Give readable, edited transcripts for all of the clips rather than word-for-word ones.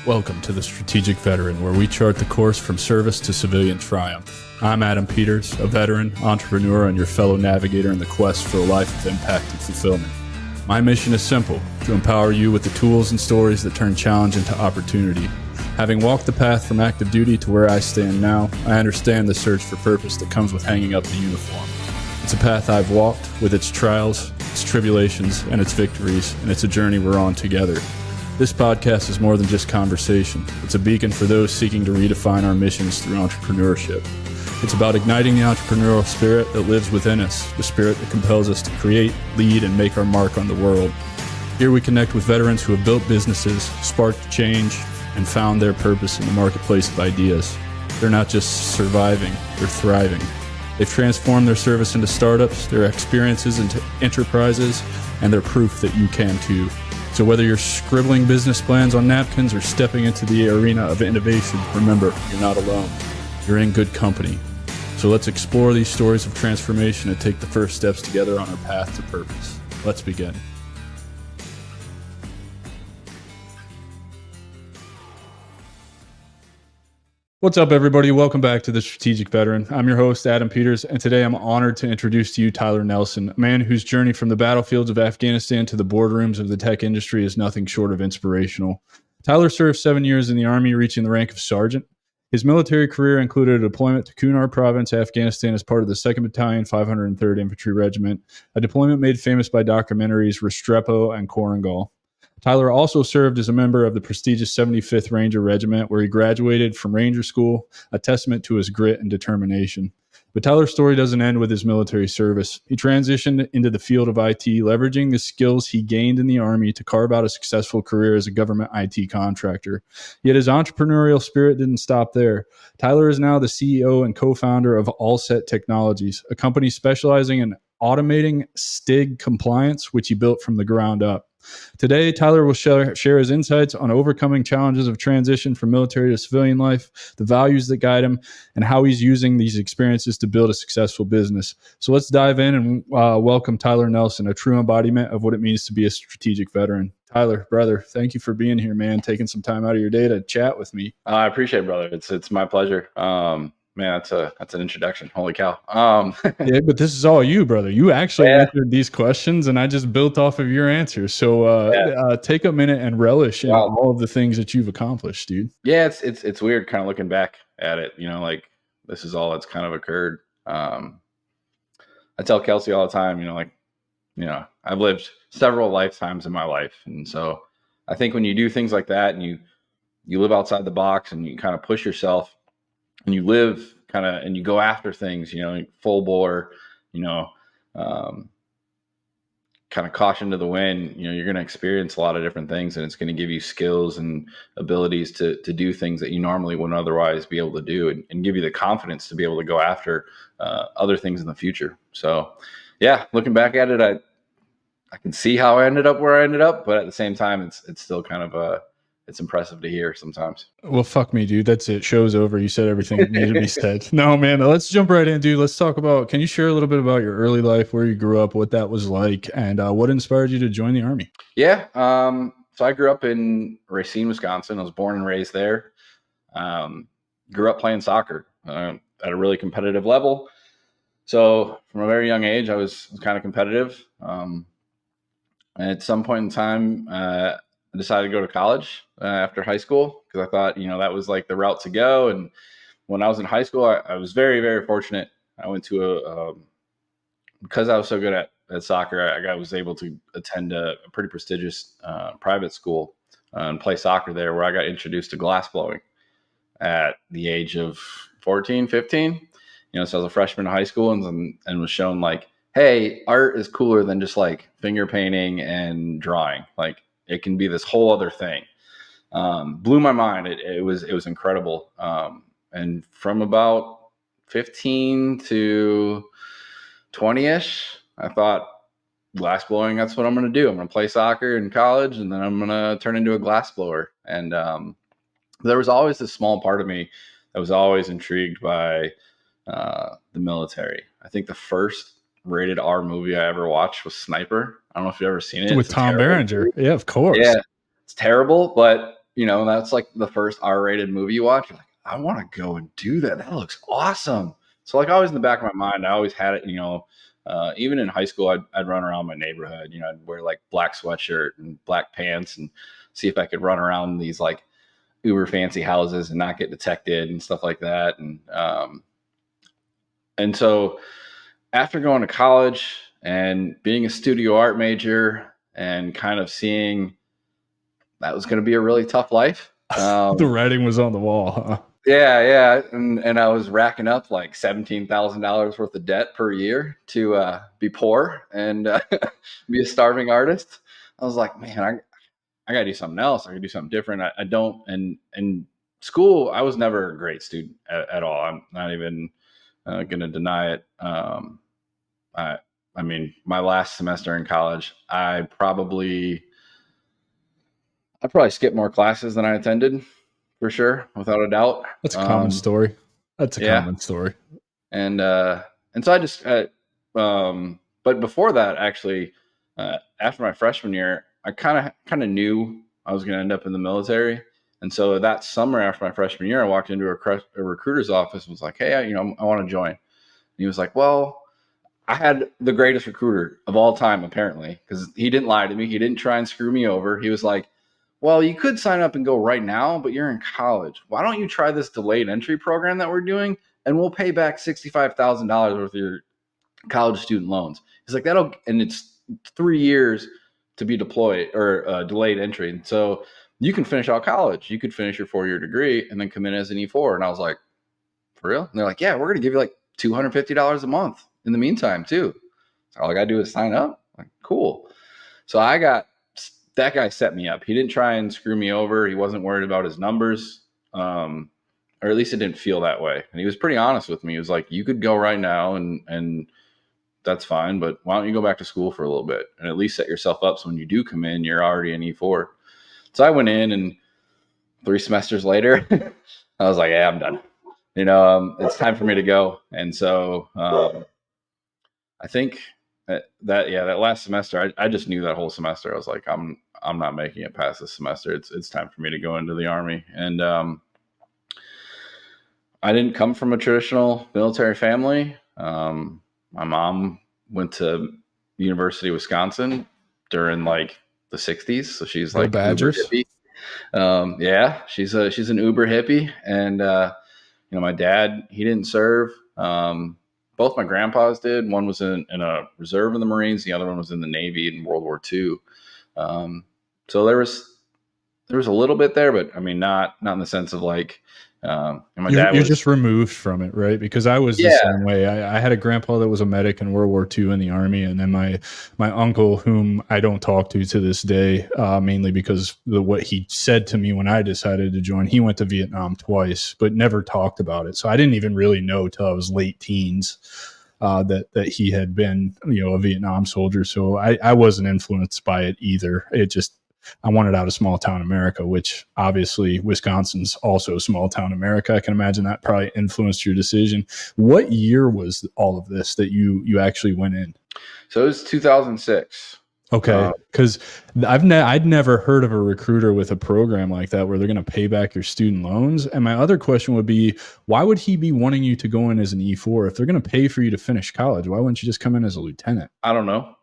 Welcome to the Strategic Veteran, where we chart the course from service to civilian triumph. I'm Adam Peters, a veteran, entrepreneur, and your fellow navigator in the quest for a life of impact and fulfillment. My mission is simple: to empower you with the tools and stories that turn challenge into opportunity. Having walked the path from active duty to where I stand now, I understand the search for purpose that comes with hanging up the uniform. It's a path I've walked, with its trials, its tribulations, and its victories, and it's a journey we're on together. This podcast is more than just conversation. It's a beacon for those seeking to redefine our missions through entrepreneurship. It's about igniting the entrepreneurial spirit that lives within us, the spirit that compels us to create, lead, and make our mark on the world. Here we connect with veterans who have built businesses, sparked change, and found their purpose in the marketplace of ideas. They're not just surviving, they're thriving. They've transformed their service into startups, their experiences into enterprises, and they're proof that you can too. So whether you're scribbling business plans on napkins or stepping into the arena of innovation, remember, you're not alone. You're in good company. So let's explore these stories of transformation and take the first steps together on our path to purpose. Let's begin. What's up, everybody? Welcome back to the Strategic Veteran. I'm your host, Adam Peters, and today I'm honored to introduce to you Tyler Nelson, a man whose journey from the battlefields of Afghanistan to the boardrooms of the tech industry is nothing short of inspirational. Tyler served 7 years in the Army, reaching the rank of sergeant. His military career included a deployment to Kunar Province, Afghanistan, as part of the 2nd Battalion, 503rd Infantry Regiment, a deployment made famous by documentaries Restrepo and Korangal. Tyler also served as a member of the prestigious 75th Ranger Regiment, where he graduated from Ranger School, a testament to his grit and determination. But Tyler's story doesn't end with his military service. He transitioned into the field of IT, leveraging the skills he gained in the Army to carve out a successful career as a government IT contractor. Yet his entrepreneurial spirit didn't stop there. Tyler is now the CEO and co-founder of Allset Technologies, a company specializing in automating STIG compliance, which he built from the ground up. Today, Tyler will share his insights on overcoming challenges of transition from military to civilian life, the values that guide him, and how he's using these experiences to build a successful business. So let's dive in and welcome Tyler Nelson, a true embodiment of what it means to be a strategic veteran. Tyler, brother, thank you for being here, man, taking some time out of your day to chat with me. I appreciate it, brother. It's my pleasure. Man, that's an introduction. Holy cow. Yeah, but this is all you, brother. You actually answered these questions, and I just built off of your answers. So take a minute and relish in all of the things that you've accomplished, dude. Yeah, it's weird kind of looking back at it. You know, like this is all that's kind of occurred. I tell Kelsey all the time, I've lived several lifetimes in my life. And so I think when you do things like that and you live outside the box and you kind of push yourself, and you live and you go after things, full bore, kind of caution to the wind, you're going to experience a lot of different things, and it's going to give you skills and abilities to do things that you normally wouldn't otherwise be able to do, and give you the confidence to be able to go after other things in the future. So yeah, looking back at it, I can see how I ended up where I ended up, but at the same time, it's still kind of it's impressive to hear sometimes. Well, fuck me, dude. That's it. Show's over. You said everything that needed to be said. No, man, let's jump right in, dude. Let's talk about, can you share a little bit about your early life, where you grew up, what that was like, and what inspired you to join the Army? Yeah. So I grew up in Racine, Wisconsin. I was born and raised there. Grew up playing soccer at a really competitive level. So from a very young age, I was kind of competitive. And at some point in time, I decided to go to college after high school, because I thought, that was like the route to go. And when I was in high school, I was very, very fortunate. I went to because I was so good at soccer, I was able to attend a pretty prestigious private school and play soccer there, where I got introduced to glass blowing at the age of 14, 15. So I was a freshman in high school and was shown like, hey, art is cooler than just like finger painting and drawing. Like, it can be this whole other thing. Blew my mind. It was incredible. And from about 15 to 20-ish, I thought, glass blowing, that's what I'm going to do. I'm going to play soccer in college, and then I'm going to turn into a glass blower. And there was always this small part of me that was always intrigued by the military. I think the first rated R movie I ever watched was Sniper. I don't know if you've ever seen it. With Tom Berenger. Yeah, of course. Yeah, it's terrible, but that's like the first R-rated movie you watch. You're like, I want to go and do that. That looks awesome. So like always in the back of my mind, I always had it, even in high school, I'd run around my neighborhood, I'd wear like black sweatshirt and black pants and see if I could run around these like uber fancy houses and not get detected and stuff like that. And so after going to college and being a studio art major and kind of seeing that was going to be a really tough life. The writing was on the wall, huh? Yeah. And I was racking up like $17,000 worth of debt per year to be poor and be a starving artist. I was like, man, I got to do something else. I got to do something different. I don't. And school, I was never a great student at all. I'm not even going to deny it. I mean, my last semester in college, I probably skipped more classes than I attended, for sure, without a doubt. That's a common story. That's a common story. And so I just, but before that, actually, after my freshman year, I kind of knew I was going to end up in the military. And so that summer after my freshman year, I walked into a recruiter's office and was like, hey, I want to join. And he was like, well, I had the greatest recruiter of all time, apparently, because he didn't lie to me. He didn't try and screw me over. He was like, well, you could sign up and go right now, but you're in college. Why don't you try this delayed entry program that we're doing, and we'll pay back $65,000 worth of your college student loans. He's like, and it's 3 years to be deployed or delayed entry. And so you can finish out college. You could finish your 4-year degree and then come in as an E4. And I was like, for real? And they're like, yeah, we're going to give you like $250 a month in the meantime too. So all I got to do is sign up. I'm like, cool. So that guy set me up. He didn't try and screw me over. He wasn't worried about his numbers. Or at least it didn't feel that way. And he was pretty honest with me. He was like, you could go right now and that's fine, but why don't you go back to school for a little bit and at least set yourself up so when you do come in, you're already an E4. So I went in, and 3 semesters later, I was like, yeah, I'm done. It's time for me to go. And so I think that last semester, I just knew that whole semester. I was like, I'm not making it past this semester. It's time for me to go into the Army. And I didn't come from a traditional military family. My mom went to University of Wisconsin during like the 60s. So she's like Badgers. Uber hippie. Yeah, she's an Uber hippie. And, my dad, he didn't serve. Both my grandpas did. One was in a reserve in the Marines. The other one was in the Navy in World War II. So there was a little bit there, but I mean, not in the sense of like, and my dad you're was just removed from it, right? Because I was the same way. I had a grandpa that was a medic in World War II in the Army, and then my uncle, whom I don't talk to this day, mainly because what he said to me when I decided to join. He went to Vietnam twice, but never talked about it. So I didn't even really know till I was late teens that he had been, a Vietnam soldier. So I wasn't influenced by it either. I wanted out of small town America, which obviously Wisconsin's also small town America. I can imagine that probably influenced your decision. What year was all of this that you actually went in? So it was 2006. Okay, because I'd never heard of a recruiter with a program like that where they're going to pay back your student loans. And my other question would be, why would he be wanting you to go in as an E4 if they're going to pay for you to finish college? Why wouldn't you just come in as a lieutenant? I don't know.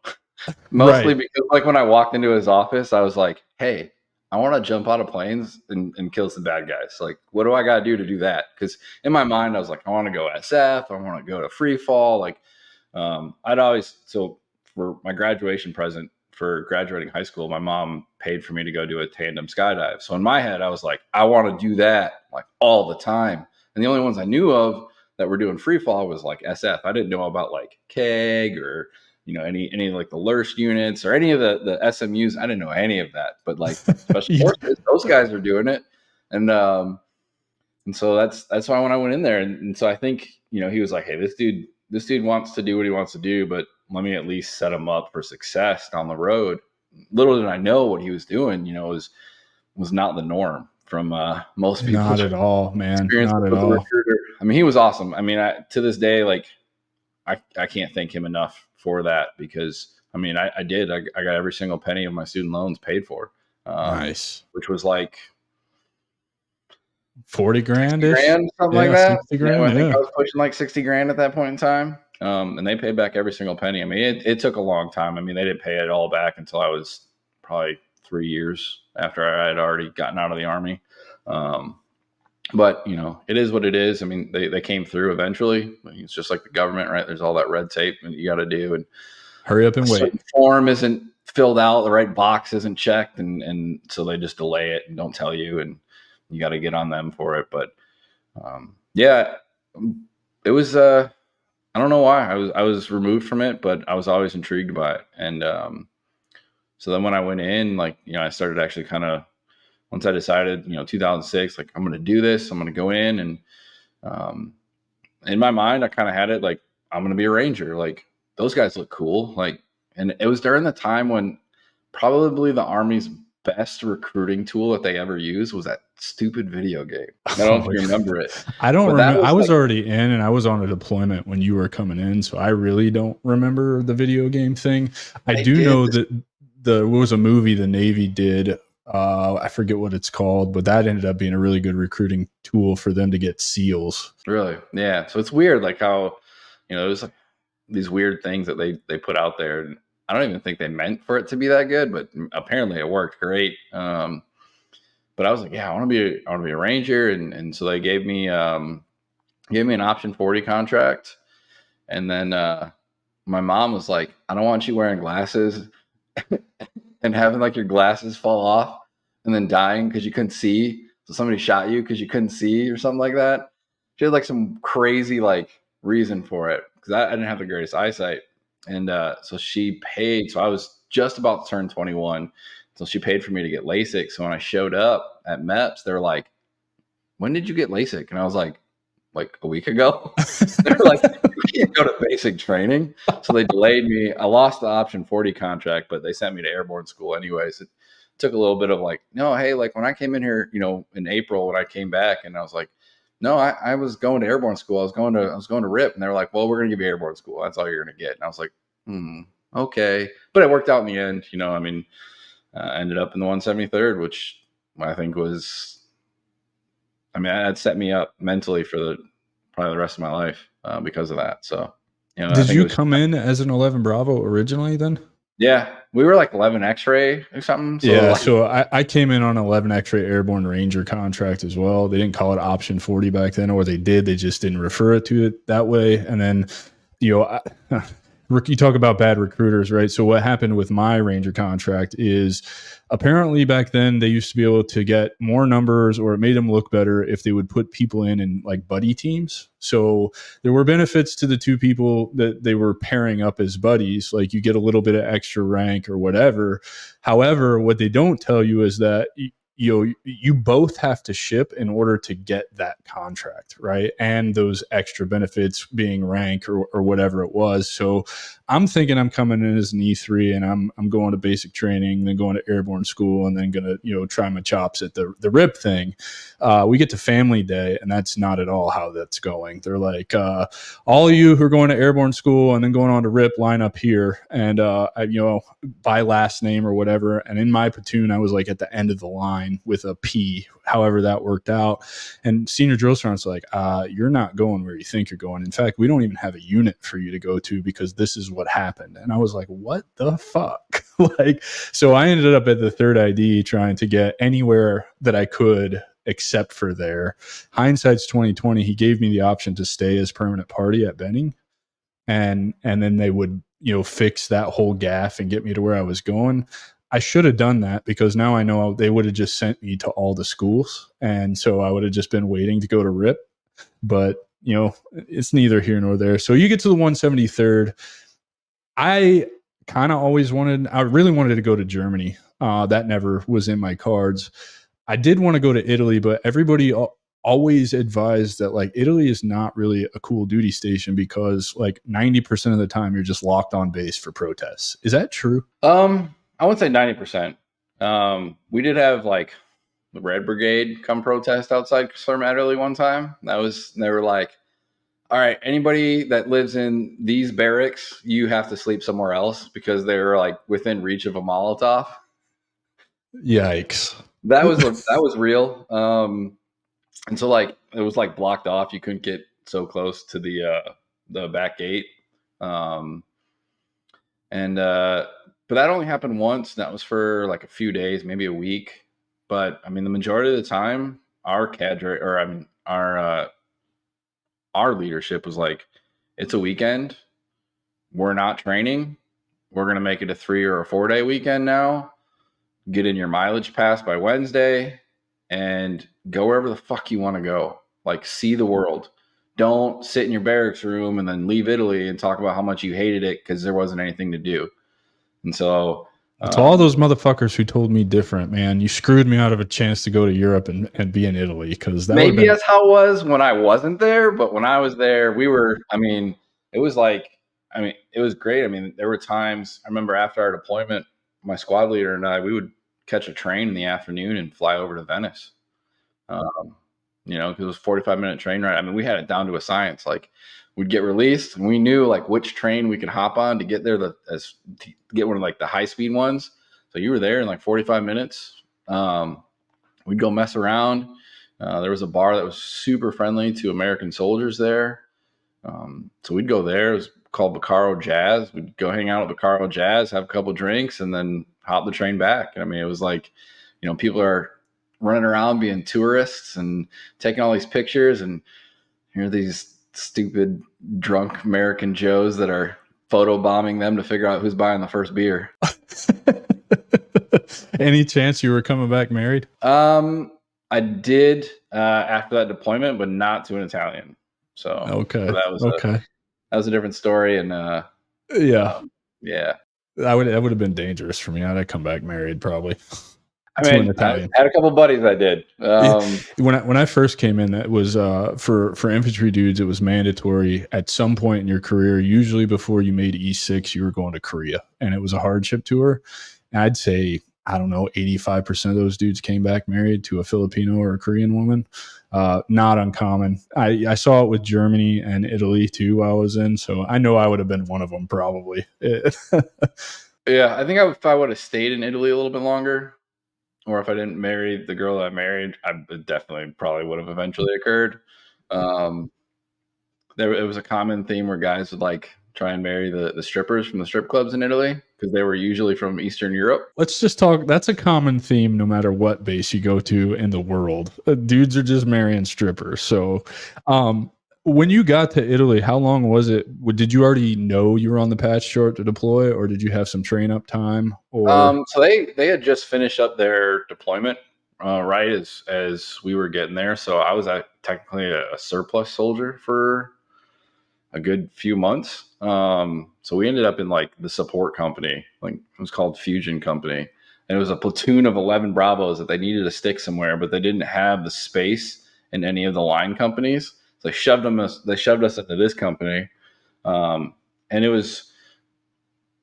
Mostly because like when I walked into his office, I was like, hey, I want to jump out of planes and kill some bad guys. Like, what do I got to do to do that? Because in my mind, I was like, I want to go SF. I want to go to free fall. Like, so for my graduation present for graduating high school, my mom paid for me to go do a tandem skydive. So in my head, I was like, I want to do that like all the time. And the only ones I knew of that were doing free fall was like SF. I didn't know about like KEG or any like the LURST units or any of the SMUs. I didn't know any of that, but like special forces, those guys are doing it. And so that's why when I went in there, and so I think, he was like, hey, this dude wants to do what he wants to do, but let me at least set him up for success down the road. Little did I know what he was doing, was not the norm from most people. Not at all, man. Not at all. Recruiter. I mean, he was awesome. I mean, to this day, like I can't thank him enough for that, because I mean, I got every single penny of my student loans paid for. Nice. Which was like 40 grand 60 ish. grand, something like Yeah, that. 60 Yeah, grand. I think Yeah. I was pushing like 60 grand at that point in time. And they paid back every single penny. I mean, it took a long time. I mean, they didn't pay it all back until I was probably 3 years after I had already gotten out of the Army. But it is what it is. I mean, they came through eventually. It's just like the government, right? There's all that red tape that you got to do, and Hurry up a and wait. certain form isn't filled out, the right box isn't checked, and so they just delay it and don't tell you, and you got to get on them for it. But yeah, it was. I don't know why I was removed from it, but I was always intrigued by it, and so then when I went in, like I started actually kind of once I decided, 2006, like I'm going to do this, I'm going to go in, and um, in my mind, I kind of had it like I'm going to be a ranger. Like those guys look cool. Like, and it was during the time when probably the Army's best recruiting tool that they ever used was that stupid video game. I don't know if you remember it, I don't but that remember. was I was like already in and I was on a deployment when you were coming in. So I really don't remember the video game thing. I they do did know this. that there was a movie the Navy did. I forget what it's called, but that ended up being a really good recruiting tool for them to get SEALs. Really, yeah. So it's weird, like how there's like these weird things that they put out there. And I don't even think they meant for it to be that good, but apparently it worked great. But I was like, yeah, I want to be a ranger, and so they gave me an option 40 contract, and then my mom was like, I don't want you wearing glasses and having like your glasses fall off and then dying because you couldn't see. So somebody shot you because you couldn't see or something like that. She had like some crazy like reason for it because I didn't have the greatest eyesight. And so she paid. So I was just about to turn 21. So she paid for me to get LASIK. So when I showed up at MEPS, they're like, when did you get LASIK? And I was like a week ago. They're like, you can't go to basic training. So they delayed me. I lost the option 40 contract, but they sent me to airborne school anyways. It took a little bit of like, no, hey, like when I came in here, in April when I came back, and I was like, no, I was going to airborne school. I was going to RIP, and they were like, well, we're gonna give you airborne school. That's all you're gonna get. And I was like, okay. But it worked out in the end. I mean, I ended up in the 173rd, which I think was, I mean, that set me up mentally for probably the rest of my life because of that. So, I Did think you it was, come in as an 11 Bravo originally then? yeah, we were like 11 X-ray or something. So Yeah, like, so I came in on 11 X-ray Airborne Ranger contract as well. They didn't call it option 40 back then, or they did. They just didn't refer it to it that way. And then, you talk about bad recruiters, right? So what happened with my Ranger contract is apparently back then they used to be able to get more numbers, or it made them look better if they would put people in like buddy teams. So there were benefits to the two people that they were pairing up as buddies. Like you get a little bit of extra rank or whatever. However, what they don't tell you is that you both have to ship in order to get that contract, right? And those extra benefits being rank or whatever it was. So I'm thinking I'm coming in as an E3 and I'm going to basic training, then going to airborne school, and then gonna try my chops at the RIP thing. We get to family day, and that's not at all how that's going. They're like, all of you who are going to airborne school and then going on to RIP, line up here, and by last name or whatever. And in my platoon, I was like at the end of the line with a P, however that worked out. And senior drill sergeant's like, you're not going where you think you're going. In fact, we don't even have a unit for you to go to because this is what happened. And I was like, what the fuck? So I ended up at the 3rd ID trying to get anywhere that I could except for there. Hindsight's 2020. He gave me the option to stay as permanent party at Benning, and then they would fix that whole gaff and get me to where I was going. I should have done that because now I know they would have just sent me to all the schools, and so I would have just been waiting to go to RIP. But it's neither here nor there. So you get to the 173rd. I really wanted to go to Germany. That never was in my cards. I did want to go to Italy, but everybody always advised that like Italy is not really a cool duty station because like 90% of the time you're just locked on base for protests. Is that true? I would say 90%. We did have like the Red Brigade come protest outside Clermont, Italy one time. They were like, all right, anybody that lives in these barracks, you have to sleep somewhere else because they were like within reach of a Molotov. Yikes. That was real. And so like it was like blocked off. You couldn't get so close to the back gate. Um, and but that only happened once. That was for like a few days, maybe a week. But I mean, the majority of the time, our cadre, or I mean, our leadership was like, it's a weekend. We're not training. We're gonna make it a 3 or a 4 day weekend now. Get in your mileage pass by Wednesday, and go wherever the fuck you want to go. Like, see the world. Don't sit in your barracks room and then leave Italy and talk about how much you hated it because there wasn't anything to do. And so, To all those motherfuckers who told me different, man, you screwed me out of a chance to go to Europe and be in Italy, because that would have maybe been. that's how it was when I wasn't there, but when I was there, we were, I mean, it was like, I mean, it was great. I mean, there were times, I remember after our deployment, my squad leader and I, we would catch a train in the afternoon and fly over to Venice. Um, because it was a 45-minute train ride. I mean, we had it down to a science. Like, we'd get released, and we knew like which train we could hop on to get there. To get one of like the high speed ones. So you were there in like 45 minutes. We'd go mess around. There was a bar that was super friendly to American soldiers there. So we'd go there. It was called Bacaro Jazz. We'd go hang out at Bacaro Jazz, have a couple drinks, and then hop the train back. I mean, it was like, people are running around being tourists and taking all these pictures, and here these stupid drunk American Joes that are photobombing them to figure out who's buying the first beer. Any chance you were coming back married? I did after that deployment, but not to an Italian. So Okay. So that was a different story. And yeah, yeah, that would have been dangerous for me. I'd come back married probably. I mean, I had a couple buddies I did. When I first came in, that was for infantry dudes. It was mandatory at some point in your career. Usually before you made E6, you were going to Korea, and it was a hardship tour. And I'd say, I don't know, 85% of those dudes came back married to a Filipino or a Korean woman. Not uncommon. I saw it with Germany and Italy too while I was in, so I know I would have been one of them probably. Yeah, I think if I would have stayed in Italy a little bit longer, or if I didn't marry the girl that I married, it definitely probably would have eventually occurred. It was a common theme where guys would like try and marry the strippers from the strip clubs in Italy because they were usually from Eastern Europe. Let's just talk. That's a common theme no matter what base you go to in the world. Dudes are just marrying strippers. So, when you got to Italy, how long was it? Did you already know you were on the patch short to deploy, or did you have some train up time? Or So they had just finished up their deployment right as we were getting there. So I was technically a surplus soldier for a good few months. So we ended up in like the support company, like it was called Fusion Company, and it was a platoon of 11 Bravos that they needed to stick somewhere, but they didn't have the space in any of the line companies. So they shoved us into this company, and it was.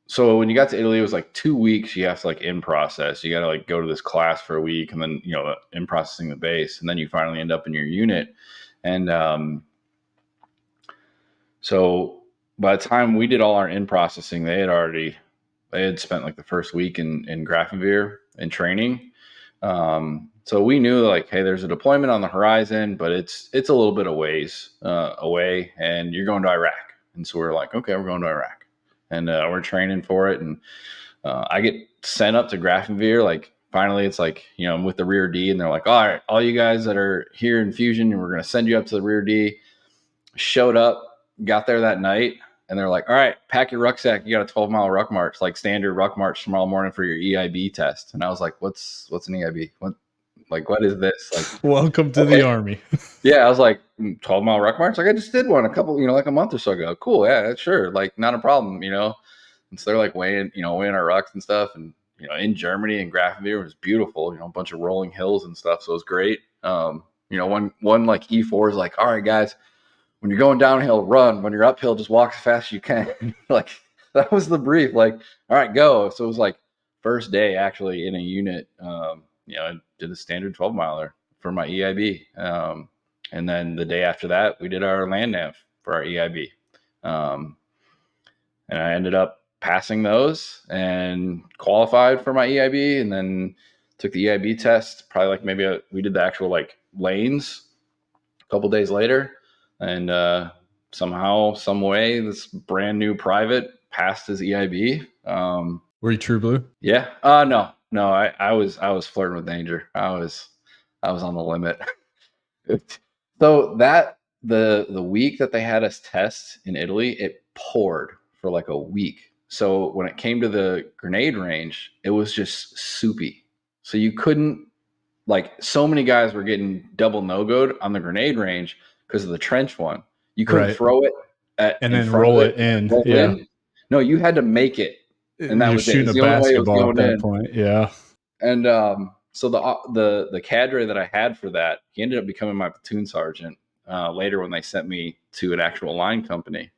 So when you got to Italy, it was like 2 weeks. You have to like in process. You got to like go to this class for a week, and then in processing the base, and then you finally end up in your unit. And so by the time we did all our in processing, they had spent like the first week in Grafenwehr in training. So we knew like, hey, there's a deployment on the horizon, but it's a little bit of ways away, and you're going to Iraq. And so we're like, okay, we're going to Iraq, and we're training for it. And I get sent up to Grafenwehr. Like finally, it's like I'm with the rear D, and they're like, all right, all you guys that are here in Fusion, we're going to send you up to the rear D. Showed up, got there that night, and they're like, all right, pack your rucksack. You got a 12-mile ruck march, like standard ruck march tomorrow morning for your EIB test. And I was like, what's an EIB? What is this? Like, welcome to the Army. Yeah, I was like, 12-mile ruck march? Like I just did one a couple, like a month or so ago. Cool, yeah, sure. Like not a problem, And so they're like weighing our rucks and stuff. And, in Germany and Grafenwehr was beautiful, a bunch of rolling hills and stuff. So it was great. One like E4 is like, all right, guys, when you're going downhill, run. When you're uphill, just walk as fast as you can. Like that was the brief. Like, all right, go. So it was like first day actually in a unit. I did a standard 12-miler for my EIB. And then the day after that, we did our land nav for our EIB. And I ended up passing those and qualified for my EIB, and then took the EIB test. Probably like we did the actual like lanes. couple days later, and somehow, some way, this brand new private passed his EIB. Were you true blue? Yeah. No. I was flirting with danger. I was on the limit. So that the week that they had us test in Italy, it poured for like a week. So when it came to the grenade range, it was just soupy. So you couldn't, like, so many guys were getting double no-goed on the grenade range because of the trench one. You couldn't Right. throw it And in then front roll of it in. roll Yeah. in. No, you had to make it, and that You're was it. shooting It's a the only way it was basketball at going that in. point. Yeah. And so the cadre that I had for that, he ended up becoming my platoon sergeant later when they sent me to an actual line company.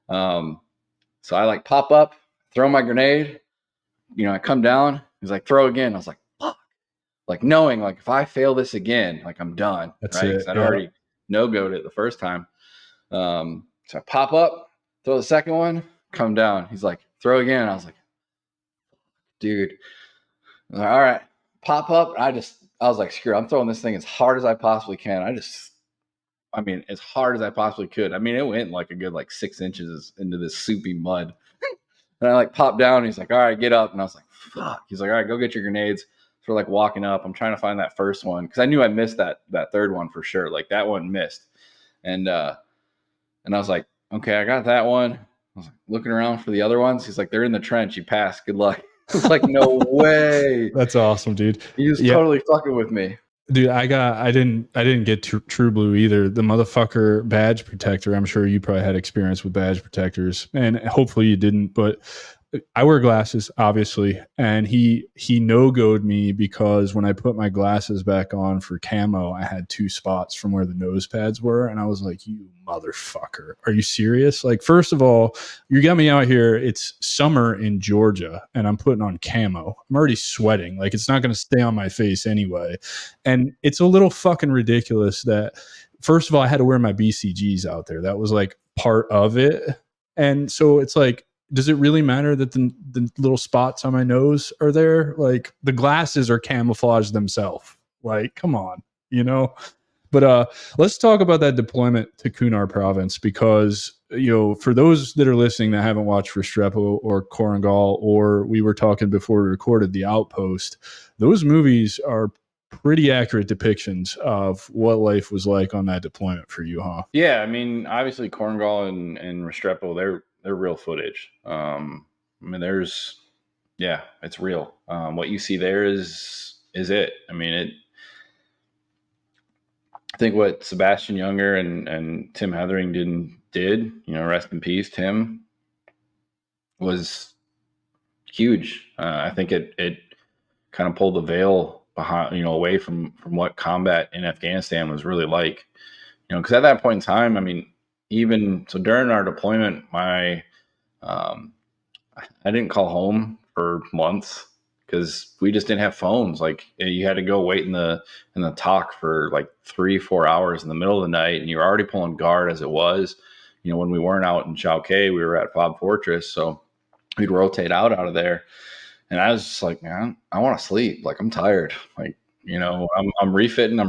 So I like pop up, throw my grenade, I come down. He's like, throw again. I was like, fuck. Like, knowing, like, if I fail this again, like, I'm done. That's right? it. Because I'd Yeah. already no-goed it the first time. So I pop up, throw the second one, come down. He's like, throw again. I was like, dude. All right, pop up. I was like, screw it. I'm throwing this thing as hard as I possibly can. As hard as I possibly could. It went like a good 6 inches into this soupy mud. And I like popped down. And he's like, all right, get up. And I was like, fuck. He's like, all right, go get your grenades. So we're like walking up. I'm trying to find that first one because I knew I missed that third one for sure. Like, that one missed. And I was like, okay, I got that one. I was like, looking around for the other ones. He's like, they're in the trench. You passed. Good luck. I was like, no way. That's awesome, dude. He was totally fucking with me. Dude, I didn't get true blue either. The motherfucker badge protector. I'm sure you probably had experience with badge protectors, and hopefully you didn't. But I wear glasses, obviously, and he no-goed me because when I put my glasses back on for camo, I had 2 spots from where the nose pads were, and I was like, "You motherfucker, are you serious?" Like, first of all, you got me out here. It's summer in Georgia, and I'm putting on camo. I'm already sweating. Like, it's not going to stay on my face anyway, and it's a little fucking ridiculous that. First of all, I had to wear my BCGs out there. That was like part of it, and so it's like. Does it really matter that the little spots on my nose are there? Like, the glasses are camouflage themselves. Like, come on, But let's talk about that deployment to Kunar province because, for those that are listening that haven't watched Restrepo or Korangal, or we were talking before we recorded The Outpost, those movies are pretty accurate depictions of what life was like on that deployment for you, huh? Yeah, obviously Korangal and Restrepo, they're real footage. It's real. What you see there is it. I think what Sebastian Younger and Tim Hetherington did, rest in peace, Tim, was huge. I think it kind of pulled the veil behind, away from what combat in Afghanistan was really like. Because at that point in time, even so during our deployment, I didn't call home for months because we just didn't have phones. Like, you had to go wait in the talk for like 3-4 hours in the middle of the night, and you were already pulling guard as it was. When we weren't out in Chowkay, we were at Fob Fortress, so we'd rotate out of there. And I was just like, man, I want to sleep. Like, I'm tired. Like, I'm refitting. I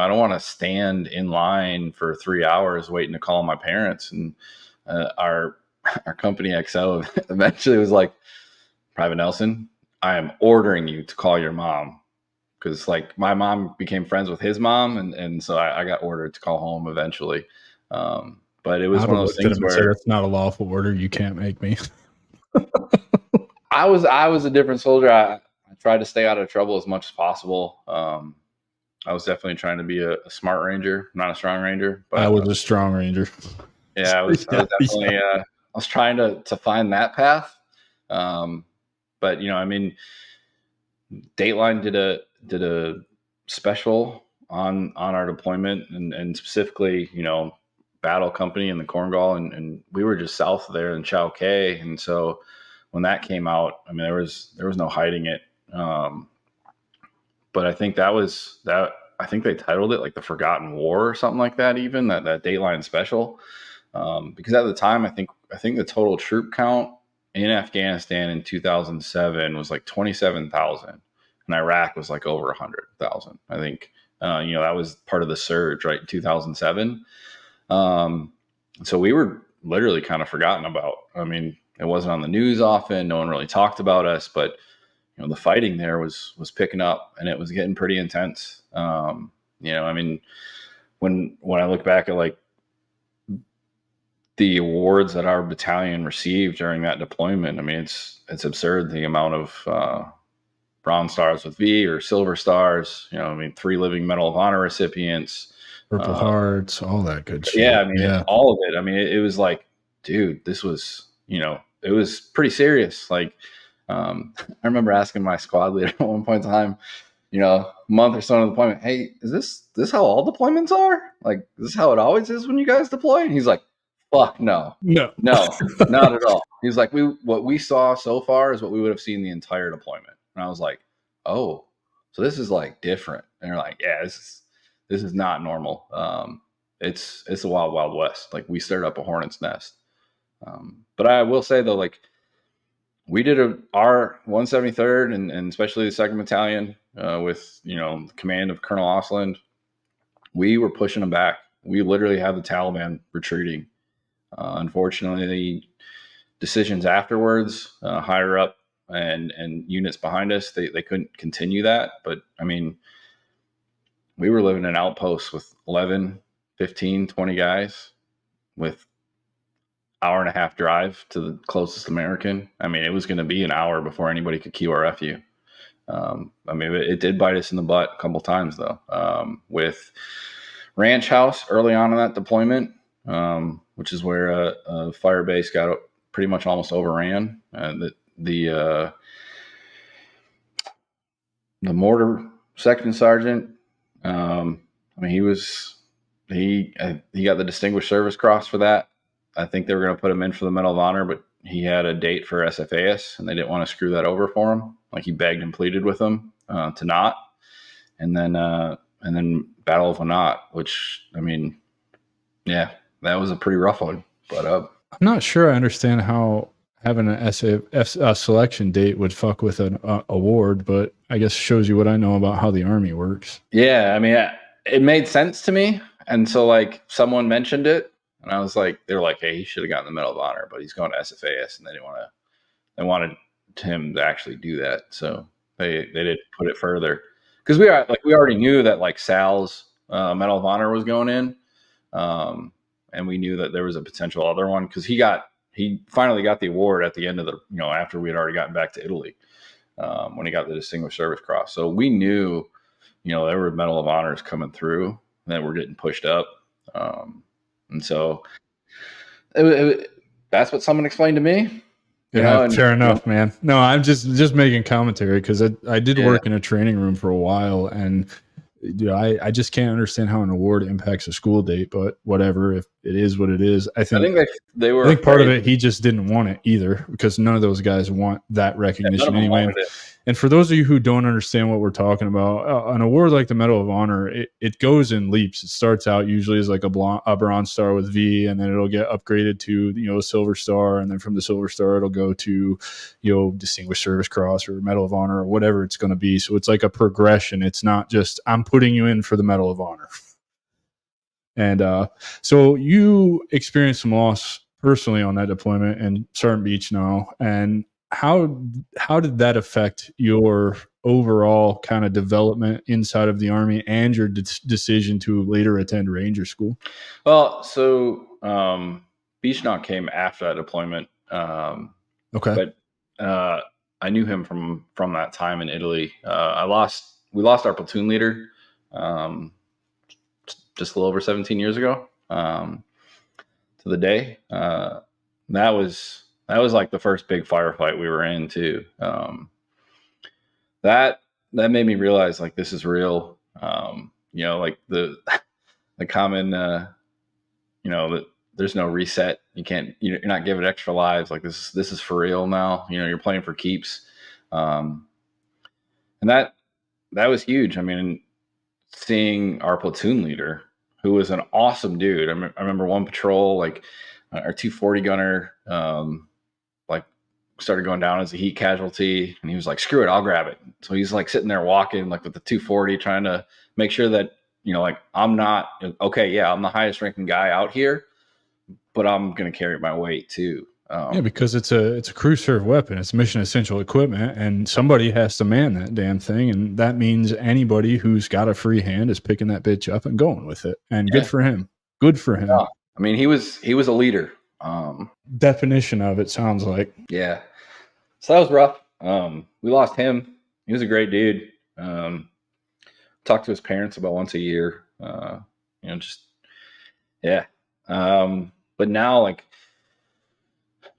don't want to stand in line for 3 hours waiting to call my parents. And our company XO eventually was like, Private Nelson, I am ordering you to call your mom. Because like my mom became friends with his mom. And so I got ordered to call home eventually. But it was one of those things where that's not a lawful order. You can't make me. I was a different soldier. I tried to stay out of trouble as much as possible. I was definitely trying to be a smart ranger, not a strong ranger. But I was a strong ranger. Yeah, I was definitely. I was trying to find that path. But Dateline did a special on our deployment and specifically, Battle Company in the Korangal, and we were just south of there in Chowkay, and so when that came out, there was no hiding it. But I think that was that. I think they titled it like the Forgotten War or something like that. Even that Dateline special, because at the time, I think the total troop count in Afghanistan in 2007 was like 27,000, and Iraq was like over 100,000. I think That was part of the surge, right, in 2007. So we were literally kind of forgotten about. I mean, it wasn't on the news often. No one really talked about us, but the fighting there was picking up, and it was getting pretty intense. I mean, when I look back at like the awards that our battalion received during that deployment, I mean, it's absurd the amount of Bronze Stars with V or Silver Stars. I mean, 3 Living Medal of Honor recipients, Purple Hearts, all that good shit. Yeah, I mean, all of it. I mean, it was like, dude, this was, it was pretty serious. Like, I remember asking my squad leader at one point in time, a month or so into the deployment, hey, is this how all deployments are? Like, is this how it always is when you guys deploy? And he's like, fuck no, not at all. He's like, what we saw so far is what we would have seen the entire deployment. And I was like, oh, so this is like different. And they're like, yeah, this is not normal. It's the wild, wild west. Like, we stirred up a hornet's nest. But I will say though, like, we did our 173rd and especially the 2nd Battalion with, the command of Colonel Osland. We were pushing them back. We literally had the Taliban retreating. Unfortunately, the decisions afterwards, higher up and units behind us, they couldn't continue that. But I mean, we were living in outposts with 11, 15, 20 guys with hour-and-a-half drive to the closest American. I mean, it was going to be an hour before anybody could QRF you. I mean, it did bite us in the butt a couple times, though. With Ranch House early on in that deployment, which is where a fire base got pretty much almost overran. The mortar second sergeant, I mean, he got the Distinguished Service Cross for that. I think they were going to put him in for the Medal of Honor, but he had a date for SFAS, and they didn't want to screw that over for him. Like, he begged and pleaded with them to not. And then Battle of Wanat, which, I mean, yeah, that was a pretty rough one. But I'm not sure I understand how having a selection date would fuck with an award, but I guess shows you what I know about how the Army works. Yeah, I mean, it made sense to me. And so, like, someone mentioned it, and I was like, they were like, hey, he should have gotten the Medal of Honor, but he's going to SFAS, and they wanted him to actually do that. So they did put it further. Because we already knew that, like, Sal's Medal of Honor was going in. And we knew that there was a potential other one because he finally got the award at the end of the, after we had already gotten back to Italy, when he got the Distinguished Service Cross. So we knew, there were Medal of Honors coming through that were getting pushed up. And so that's what someone explained to me. Yeah, fair enough, man. No, I'm just making commentary because I did work in a training room for a while, and I just can't understand how an award impacts a school date, but whatever, if it is what it is. I think they were. I think part of it, he just didn't want it either, because none of those guys want that recognition anyway. And for those of you who don't understand what we're talking about, an award like the Medal of Honor, it goes in leaps. It starts out usually as like a Bronze Star with V, and then it'll get upgraded to, a Silver Star. And then from the Silver Star, it'll go to, Distinguished Service Cross or Medal of Honor or whatever it's going to be. So it's like a progression. It's not just, I'm putting you in for the Medal of Honor. And so you experienced some loss personally on that deployment in Sergeant Beach now. And how did that affect your overall kind of development inside of the Army and your decision to later attend Ranger School? Well, so Beach Knock came after that deployment. Okay. But I knew him from that time in Italy. We lost our platoon leader just a little over 17 years ago to the day. That was like the first big firefight we were in too. That made me realize, like, this is real. Like the common, that there's no reset. You're not giving extra lives. Like, this is for real now. You're playing for keeps. And that was huge. I mean, seeing our platoon leader, who was an awesome dude. I remember one patrol, like our 240 gunner, started going down as a heat casualty, and he was like, screw it, I'll grab it. So he's like sitting there walking like with the 240, trying to make sure that, like I'm not, okay, yeah, I'm the highest ranking guy out here, but I'm going to carry my weight too. Yeah, because it's a crew serve weapon. It's mission essential equipment, and somebody has to man that damn thing, and that means anybody who's got a free hand is picking that bitch up and going with it. And Yeah. good for him. Good for him. Yeah. I mean, he was a leader. Definition of it sounds like. Yeah. So that was rough. We lost him. He was a great dude. Talked to his parents about once a year. Just yeah. But now, like,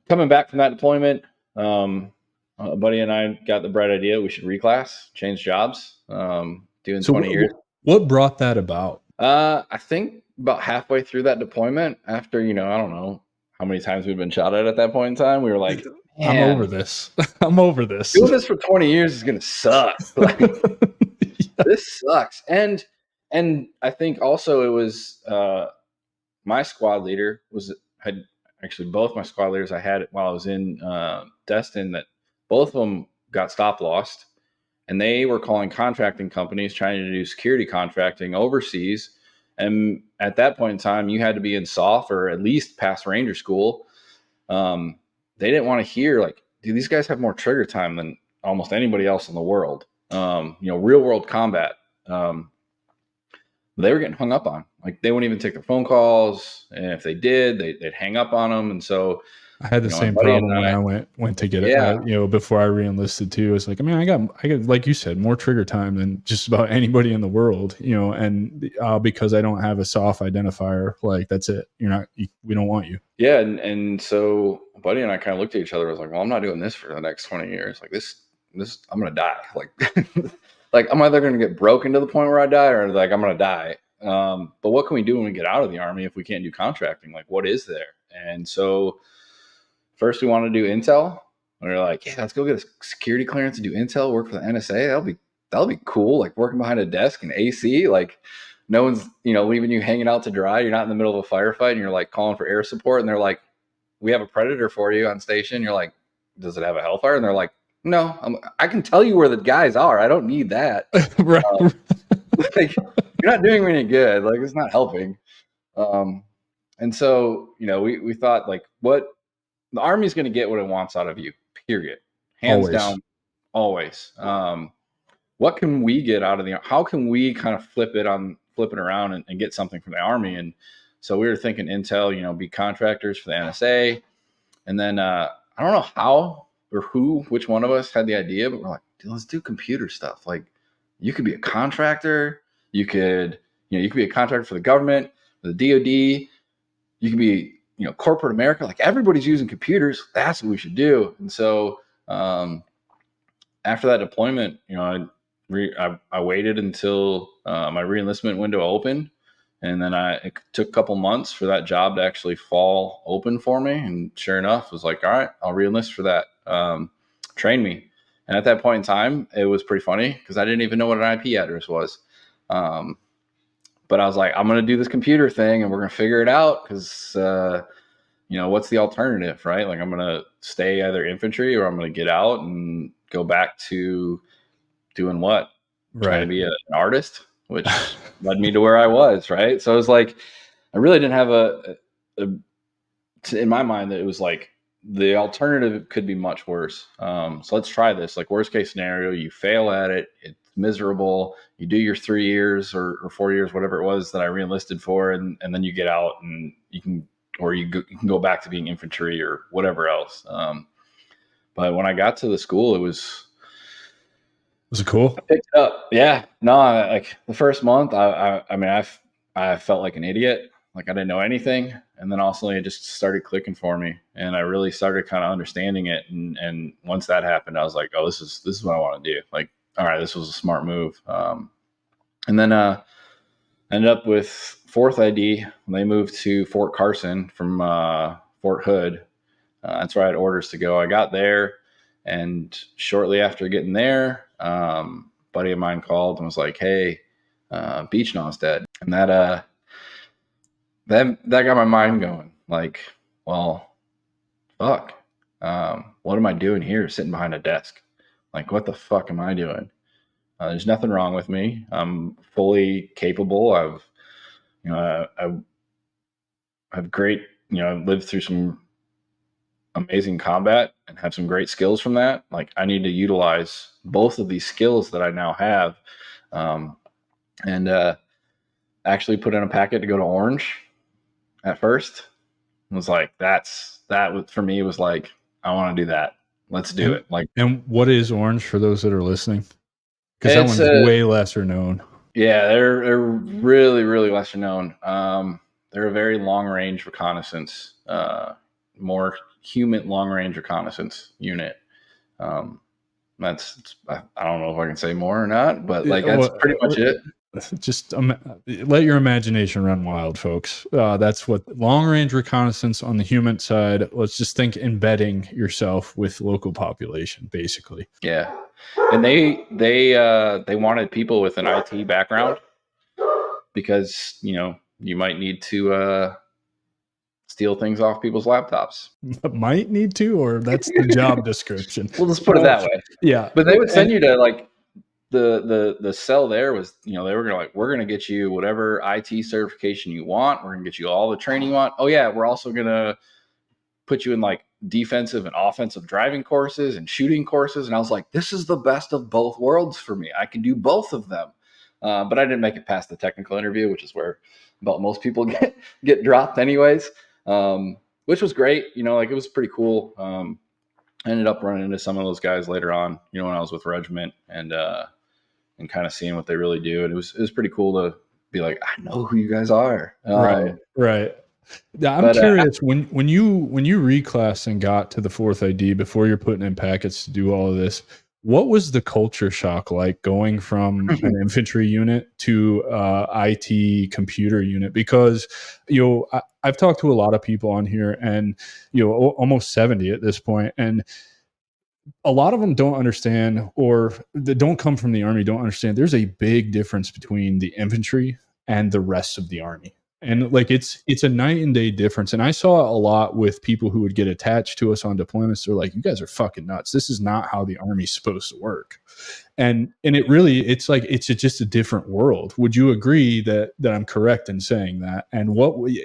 coming back from that deployment, a buddy and I got the bright idea we should reclass, change jobs. Doing 20 years. What brought that about? I think about halfway through that deployment, after, I don't know how many times we've been shot at that point in time, we were like, I'm over this. I'm over this. Doing this for 20 years is going to suck. Like, this sucks. And I think also it was my squad leader had actually both my squad leaders I had while I was in Destin, that both of them got stop lost, and they were calling contracting companies trying to do security contracting overseas. And at that point in time, you had to be in SOF or at least pass Ranger school. They didn't want to hear, like, dude, these guys have more trigger time than almost anybody else in the world. Real world combat. They were getting hung up on. Like, they wouldn't even take their phone calls, and if they did, they'd hang up on them. And so I had the same problem when I went to get it. Before I re-enlisted too. It's like, I mean, I got, like you said, more trigger time than just about anybody in the world. And because I don't have a SOF identifier, like, that's it. We don't want you. Yeah, and so buddy and I kind of looked at each other. I was like, well, I'm not doing this for the next 20 years. Like, this, I'm gonna die. Like, like, I'm either gonna get broken to the point where I die, or like I'm gonna die. But what can we do when we get out of the Army if we can't do contracting? Like, what is there? And so first we want to do intel. And we were like, yeah, let's go get a security clearance and do intel, work for the NSA. That'll be cool. Like, working behind a desk and AC, like, no one's, leaving you hanging out to dry. You're not in the middle of a firefight and you're like calling for air support. And they're like, we have a Predator for you on station. You're like, does it have a Hellfire? And they're like, no, I can tell you where the guys are. I don't need that. Right. Like, you're not doing me any good. Like, it's not helping. And so, we thought, like, what the Army's going to get what it wants out of you, period. Hands down, always. What can we get out of how can we kind of flip it around and get something from the Army? And so we were thinking intel, be contractors for the NSA. And then, I don't know how or which one of us had the idea, but we're like, dude, let's do computer stuff. Like, you could be a contractor. You could be a contractor for the government, for the DOD. You could be, corporate America. Like, everybody's using computers. That's what we should do. And so, after that deployment, I waited until my reenlistment window opened, and then it took a couple months for that job to actually fall open for me. And sure enough, I was like, all right, I'll reenlist for that. Train me. And at that point in time, it was pretty funny because I didn't even know what an IP address was. But I was like, I'm going to do this computer thing and we're going to figure it out because, what's the alternative, right? Like, I'm going to stay either infantry or I'm going to get out and go back to doing what? Right. Trying to be an artist, which led me to where I was, right? So it was like, I really didn't have in my mind that it was like, the alternative could be much worse. So let's try this. Like, worst case scenario, you fail at it. It's miserable. You do your 3 years or 4 years, whatever it was that I reenlisted for. And then you get out and you can go back to being infantry or whatever else. But when I got to the school, was it cool? I picked it up. Yeah. No, like the first month, I felt like an idiot. Like, I didn't know anything. And then also it just started clicking for me, and I really started kind of understanding it. And once that happened, I was like, oh, this is what I want to do. Like, all right, this was a smart move. And then ended up with 4th ID. They moved to Fort Carson from Fort Hood. That's where I had orders to go. I got there, and shortly after getting there, buddy of mine called and was like, hey, Beachnaw's dead. And that got my mind going. Like, well, fuck. What am I doing here sitting behind a desk? Like, what the fuck am I doing? There's nothing wrong with me. I'm fully capable. I've great, I've lived through some amazing combat and have some great skills from that. Like, I need to utilize both of these skills that I now have, um, and actually put in a packet to go to Orange at first. It was like, that was, for me, was like, I want to do that. Let's do it. Like, and what is Orange for those that are listening? Because that it's one's way lesser known. Yeah, they're really, really lesser known. They're a very long range reconnaissance, more human long range reconnaissance unit. That's I don't know if I can say more or not, but like, that's pretty much it. Just let your imagination run wild, folks. That's what long range reconnaissance on the human side. Let's just think embedding yourself with local population, basically. Yeah, and they wanted people with an IT background because you might need to steal things off people's laptops. Might need to, or that's the job description. We'll just put it that way. Yeah, but they would send you to, like, the sell there was, they were gonna, like, we're gonna get you whatever IT certification you want. We're gonna get you all the training you want. Oh yeah, we're also gonna put you in, like, defensive and offensive driving courses and shooting courses. And I was like, this is the best of both worlds for me. I can do both of them. But I didn't make it past the technical interview, which is where about most people get dropped anyways. Which was great. Like, it was pretty cool. I ended up running into some of those guys later on, when I was with Regiment, and kind of seeing what they really do. And it was pretty cool to be like, I know who you guys are. Right. I'm curious, when you reclassed and got to the 4th ID before you're putting in packets to do all of this, what was the culture shock like going from an infantry unit to IT computer unit? Because I've talked to a lot of people on here, and almost 70 at this point, and a lot of them don't understand, or that don't come from the Army, don't understand there's a big difference between the infantry and the rest of the Army. And like, it's a night and day difference. And I saw a lot with people who would get attached to us on deployments. They're like, you guys are fucking nuts. This is not how the Army's supposed to work. And it's like, it's just a different world. Would you agree that I'm correct in saying that? And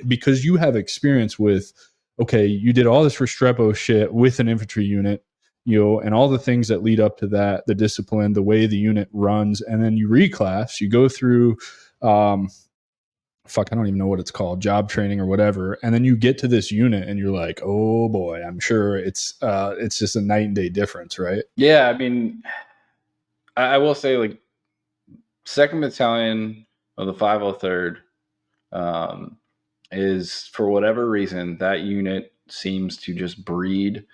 because you have experience with, okay, you did all this Restrepo shit with an infantry unit, and all the things that lead up to that, the discipline, the way the unit runs, and then you reclass, you go through, I don't even know what it's called, job training or whatever. And then you get to this unit and you're like, oh boy, I'm sure it's just a night and day difference, right? Yeah. I mean, I will say, like, 2nd Battalion of the 503rd is, for whatever reason, that unit seems to just breed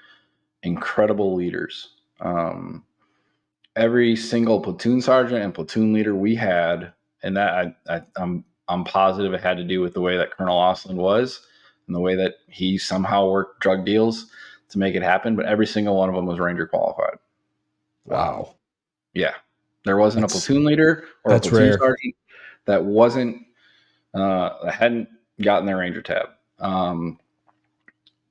incredible leaders. Every single platoon sergeant and platoon leader we had, and that I'm positive it had to do with the way that Colonel Osland was and the way that he somehow worked drug deals to make it happen. But every single one of them was Ranger qualified. Wow. Yeah. There wasn't a platoon leader or a platoon sergeant that wasn't, that hadn't gotten their Ranger tab.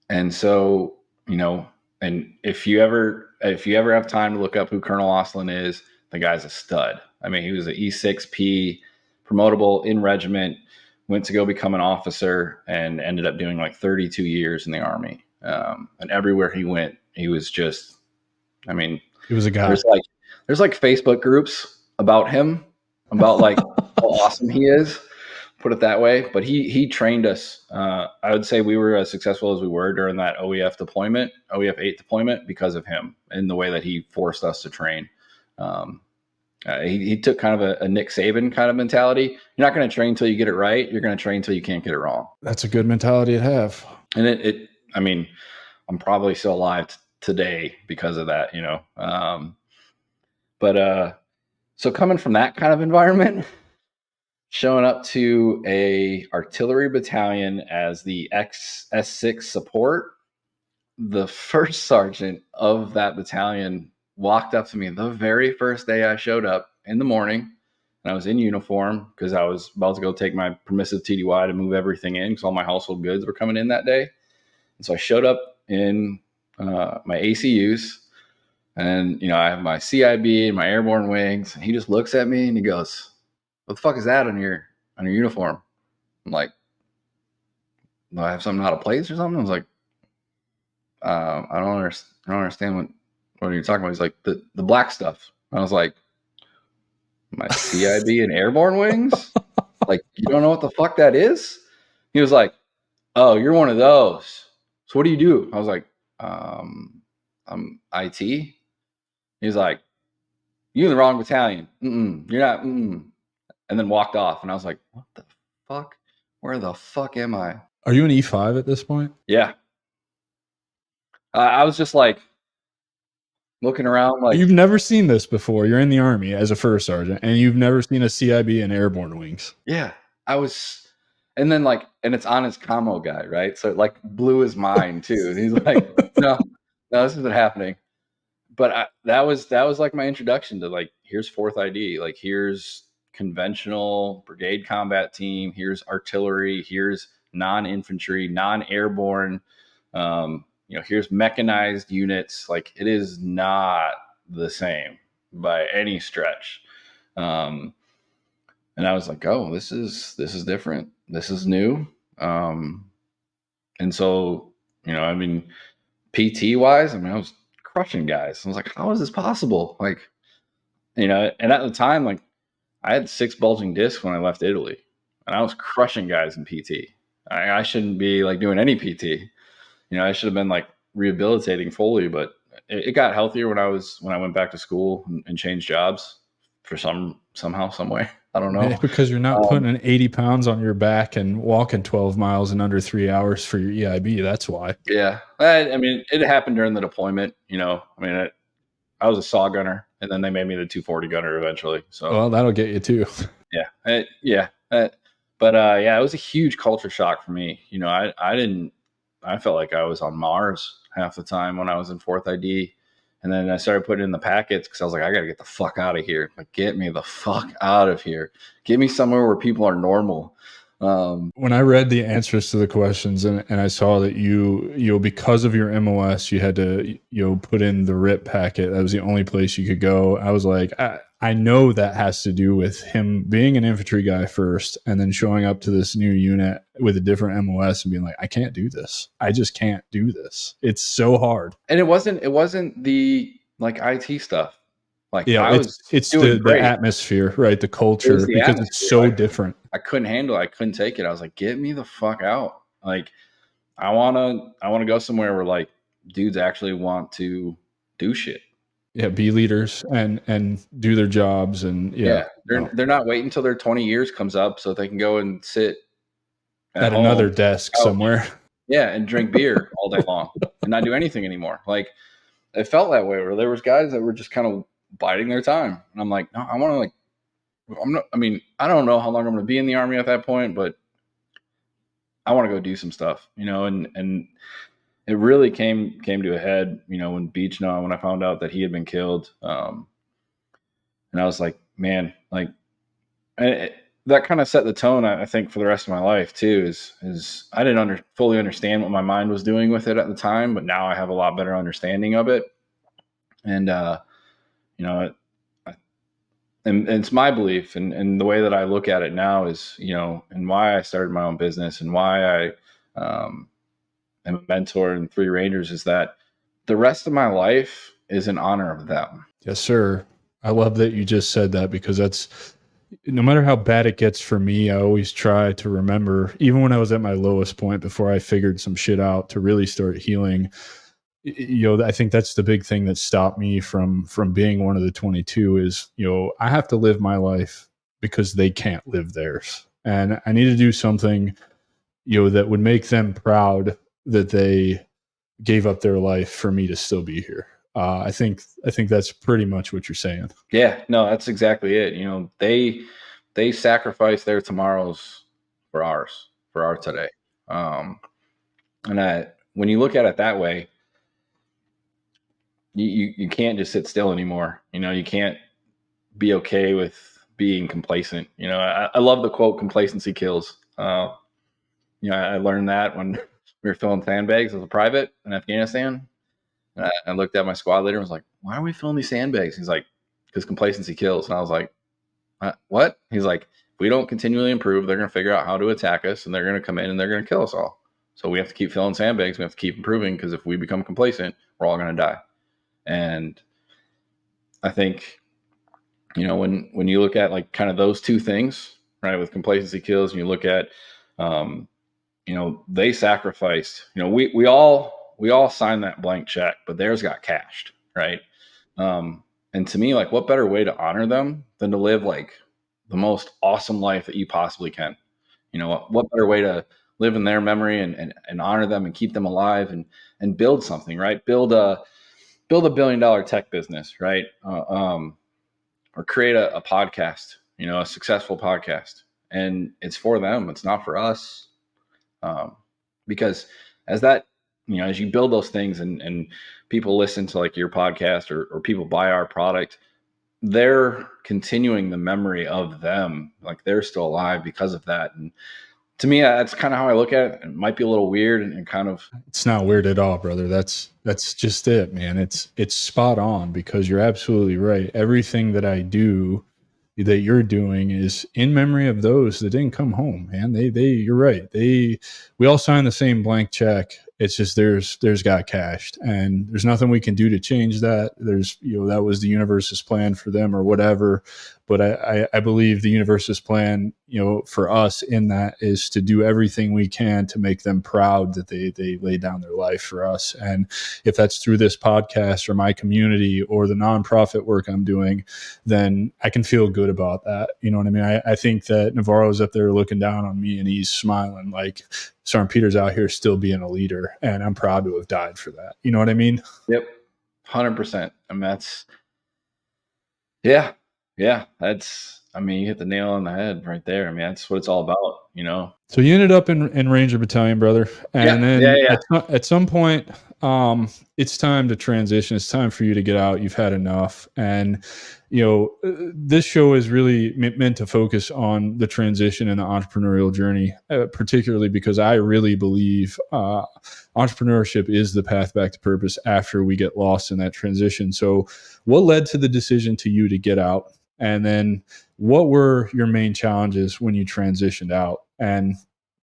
And so, and if you ever have time to look up who Colonel Osland is, the guy's a stud. I mean, he was an E6P, promotable in regiment, went to go become an officer, and ended up doing like 32 years in the Army. And everywhere he went, he was just, I mean, he was a guy. There's like Facebook groups about him, about like how awesome he is, put it that way. But he trained us. I would say we were as successful as we were during that OEF 8 deployment because of him and the way that he forced us to train. He took kind of a Nick Saban kind of mentality. You're not going to train until you get it right. You're going to train until you can't get it wrong. That's a good mentality to have. And I mean, I'm probably still alive today because of that, so coming from that kind of environment, showing up to a artillery battalion as the S6 support, the first sergeant of that battalion walked up to me the very first day I showed up in the morning, and I was in uniform because I was about to go take my permissive TDY to move everything in because all my household goods were coming in that day. And so I showed up in my ACUs, And, I have my CIB and my airborne wings. And he just looks at me and he goes, "What the fuck is that on your uniform?" I'm like, "Do I have something out of place or something?" I was like, I don't understand what you're talking about. He's like, the black stuff. I was like, "My CIB and airborne wings? Like, you don't know what the fuck that is?" He was like, "Oh, you're one of those. So what do you do?" I was like, "I'm IT." He's like, "You in the wrong battalion. You're not." And then walked off. And I was like, "What the fuck? Where the fuck am I?" Are you an E5 at this point? Yeah. I was just like looking around like, You've never seen this before. You're in the Army as a first sergeant, and you've never seen a CIB and airborne wings. yeah, I was, and then like, and it's on his commo guy, right? So it like blew his mind too. And he's like, "No, no, this isn't happening." But that was like my introduction to like, here's fourth ID, like here's conventional brigade combat team, here's artillery, here's non-infantry, non-airborne, here's mechanized units. Like, it is not the same by any stretch. And I was like, "Oh, this is different. This is new." And so, I mean, PT wise, I mean, I was crushing guys. I was like, "How is this possible?" Like, and at the time, like, I had 6 bulging discs when I left Italy, and I was crushing guys in PT. I shouldn't be like doing any PT. I should have been like rehabilitating fully, but it got healthier when I went back to school and changed jobs for somehow, some way. I don't know. Because you're not putting an 80 pounds on your back and walking 12 miles in under 3 hours for your EIB. That's why. Yeah. I mean, it happened during the deployment, I mean, I was a saw gunner, and then they made me the 240 gunner eventually. So, Well, that'll get you too. yeah. But yeah, it was a huge culture shock for me. I felt like I was on Mars half the time when I was in fourth ID. And then I started putting in the packets because I was like, I got to get the fuck out of here. Like, get me the fuck out of here. Get me somewhere where people are normal. When I read the answers to the questions and I saw that because of your MOS, you had to, put in the RIP packet. That was the only place you could go. I was like, I know that has to do with him being an infantry guy first and then showing up to this new unit with a different MOS and being like, I can't do this. I just can't do this. It's so hard. And it wasn't the like IT stuff. Like, Yeah, I was it's doing the great. atmosphere, right? The culture, the because it's so different. I couldn't handle it. I couldn't take it. I was like, get me the fuck out. Like, I wanna go somewhere where like dudes actually want to do shit. Yeah, be leaders and do their jobs, and they're not waiting until their 20 years comes up so they can go and sit at another desk somewhere. Yeah, and drink beer all day long and not do anything anymore. Like, it felt that way where there was guys that were just kind of biding their time, and I'm like, no, I want to like, I mean, I don't know how long I'm going to be in the Army at that point, but I want to go do some stuff, and it really came to a head, when when I found out that he had been killed. And I was like, man, like, that kind of set the tone, I think, for the rest of my life too. Is I didn't fully understand what my mind was doing with it at the time, but now I have a lot better understanding of it. And and it's my belief, and the way that I look at it now is, and why I started my own business and why I am a mentor in 3 Rangers, is that the rest of my life is in honor of them. Yes, sir. I love that you just said that, because that's, no matter how bad it gets for me, I always try to remember, even when I was at my lowest point before I figured some shit out to really start healing. I think that's the big thing that stopped me from being one of the 22 is, I have to live my life because they can't live theirs. And I need to do something, that would make them proud that they gave up their life for me to still be here. I think that's pretty much what you're saying. Yeah, no, that's exactly it. They sacrifice their tomorrows for ours, for our today. And when you look at it that way, you can't just sit still anymore. You can't be okay with being complacent. I love the quote, "Complacency kills." I learned that when we were filling sandbags as a private in Afghanistan. And I looked at my squad leader and was like, why are we filling these sandbags? He's like, because complacency kills. And I was like, what? He's like, if we don't continually improve, they're going to figure out how to attack us, and they're going to come in and they're going to kill us all. So we have to keep filling sandbags. We have to keep improving, because if we become complacent, we're all going to die. And I think, when you look at like kind of those two things, right, with complacency kills, and you look at, they sacrificed, we all signed that blank check, but theirs got cashed, right? And to me, like, what better way to honor them than to live like the most awesome life that you possibly can? What better way to live in their memory and honor them and keep them alive and build something, right? Build a $1 billion tech business, right? Or create a podcast, a successful podcast. And it's for them. It's not for us. Because as you build those things and people listen to like your podcast or people buy our product, they're continuing the memory of them. Like, they're still alive because of that. And to me, that's kind of how I look at it. It might be a little weird and kind of. It's not weird at all, brother. That's just it, man. It's spot on, because you're absolutely right. Everything that I do, that you're doing, is in memory of those that didn't come home, man. You're right. We all signed the same blank check. It's just theirs got cashed, and there's nothing we can do to change that. That was the universe's plan for them or whatever. But I believe the universe's plan, for us in that, is to do everything we can to make them proud that they laid down their life for us. And if that's through this podcast or my community or the nonprofit work I'm doing, then I can feel good about that. You know what I mean? I think that Navarro's up there looking down on me and he's smiling like Sergeant Peter's out here still being a leader, and I'm proud to have died for that. You know what I mean? Yep. 100%. I mean, yeah. You hit the nail on the head right there. I mean, that's what it's all about, So you ended up in Ranger Battalion, brother. And then at some point, it's time to transition. It's time for you to get out. You've had enough. And, this show is really meant to focus on the transition and the entrepreneurial journey, particularly because I really believe entrepreneurship is the path back to purpose after we get lost in that transition. So what led to the decision to you to get out? And then what were your main challenges when you transitioned out? And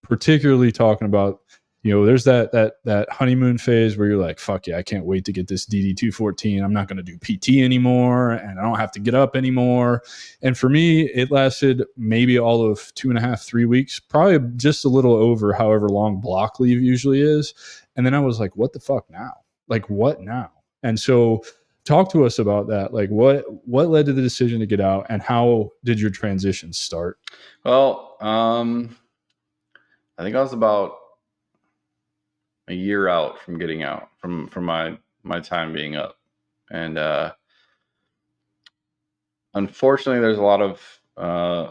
particularly talking about, there's that honeymoon phase where you're like, fuck yeah, I can't wait to get this DD-214. I'm not going to do PT anymore, and I don't have to get up anymore. And for me, it lasted maybe all of 2.5, 3 weeks, probably just a little over however long block leave usually is. And then I was like, what the fuck now? Like, what now? And so talk to us about that. Like, what led to the decision to get out, and how did your transition start? Well, I think I was about a year out from getting out from my time being up. And unfortunately, there's a lot of I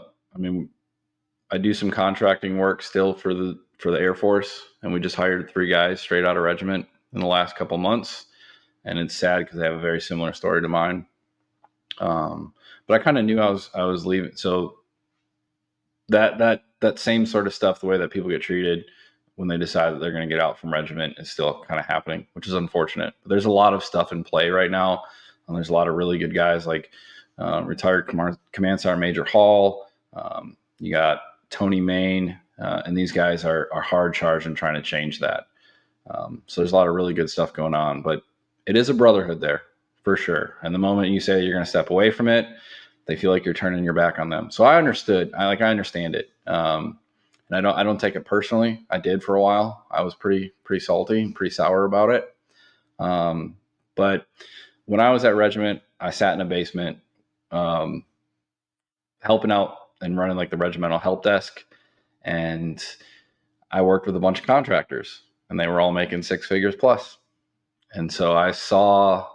do some contracting work still for the Air Force, and we just hired 3 guys straight out of regiment in the last couple months. And it's sad because they have a very similar story to mine. But I kind of knew I was leaving. So that same sort of stuff, the way that people get treated when they decide that they're going to get out from regiment, is still kind of happening, which is unfortunate. But there's a lot of stuff in play right now. And there's a lot of really good guys like retired Command Sergeant Major Hall. You got Tony Main, and these guys are hard charged and trying to change that. So there's a lot of really good stuff going on, but it is a brotherhood there for sure. And the moment you say you're going to step away from it, they feel like you're turning your back on them. So I understood. I understand it. And I don't take it personally. I did for a while. I was pretty salty, pretty sour about it. But when I was at regiment, I sat in a basement, helping out and running like the regimental help desk. And I worked with a bunch of contractors, and they were all making 6 figures plus. And so I saw,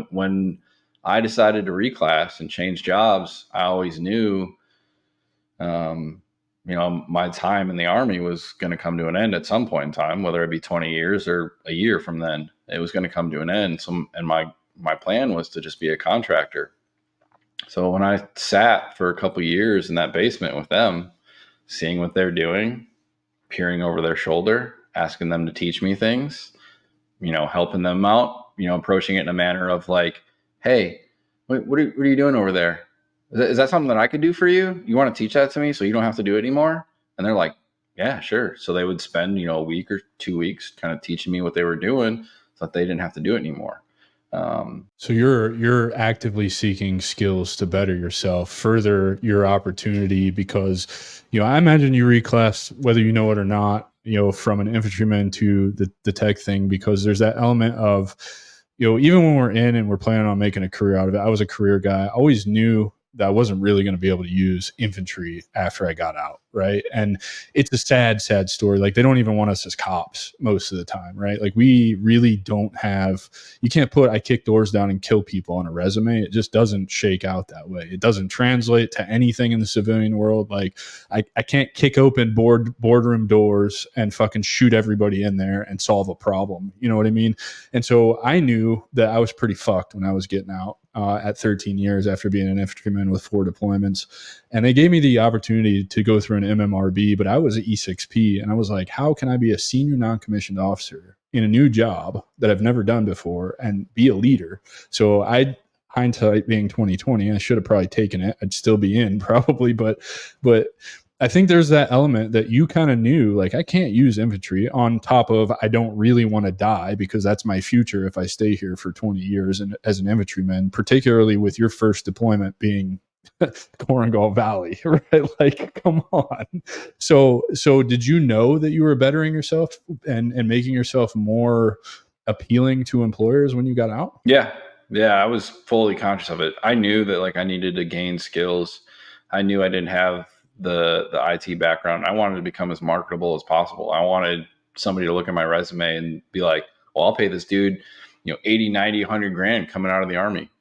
when I decided to reclass and change jobs, I always knew, my time in the Army was going to come to an end at some point in time, whether it be 20 years or a year from then. It was going to come to an end. And my plan was to just be a contractor. So when I sat for a couple of years in that basement with them, seeing what they're doing, peering over their shoulder, asking them to teach me things, helping them out, approaching it in a manner of like, hey, what are you doing over there? Is that something that I could do for you? You want to teach that to me so you don't have to do it anymore? And they're like, yeah, sure. So they would spend, a week or 2 weeks kind of teaching me what they were doing so that they didn't have to do it anymore. So you're actively seeking skills to better yourself, further your opportunity, because I imagine you reclass, whether you know it or not, from an infantryman to the tech thing, because there's that element of even when we're in and we're planning on making a career out of it. I was a career guy. I always knew that I wasn't really going to be able to use infantry after I got out, right? And it's a sad story. Like, they don't even want us as cops most of the time, right? Like, we really don't have, you can't put I kick doors down and kill people on a resume. It just doesn't shake out that way. It doesn't translate to anything in the civilian world. Like, I can't kick open boardroom doors and fucking shoot everybody in there and solve a problem. You know what I mean? And so I knew that I was pretty fucked when I was getting out. At 13 years after being an infantryman with 4 deployments. And they gave me the opportunity to go through an MMRB, but I was an E6P. And I was like, how can I be a senior non-commissioned officer in a new job that I've never done before and be a leader? So hindsight being 2020, I should have probably taken it. I'd still be in probably, but I think there's that element that you kind of knew, like, I can't use infantry, on top of I don't really want to die, because that's my future if I stay here for 20 years and as an infantryman, particularly with your first deployment being Korangal Valley, right? Like, come on. So did you know that you were bettering yourself and making yourself more appealing to employers when you got out? Yeah, I was fully conscious of it. I knew that, like, I needed to gain skills. I knew I didn't have the IT background. I wanted to become as marketable as possible. I wanted somebody to look at my resume and be like, well, I'll pay this dude, 80, 90, 100 grand coming out of the Army.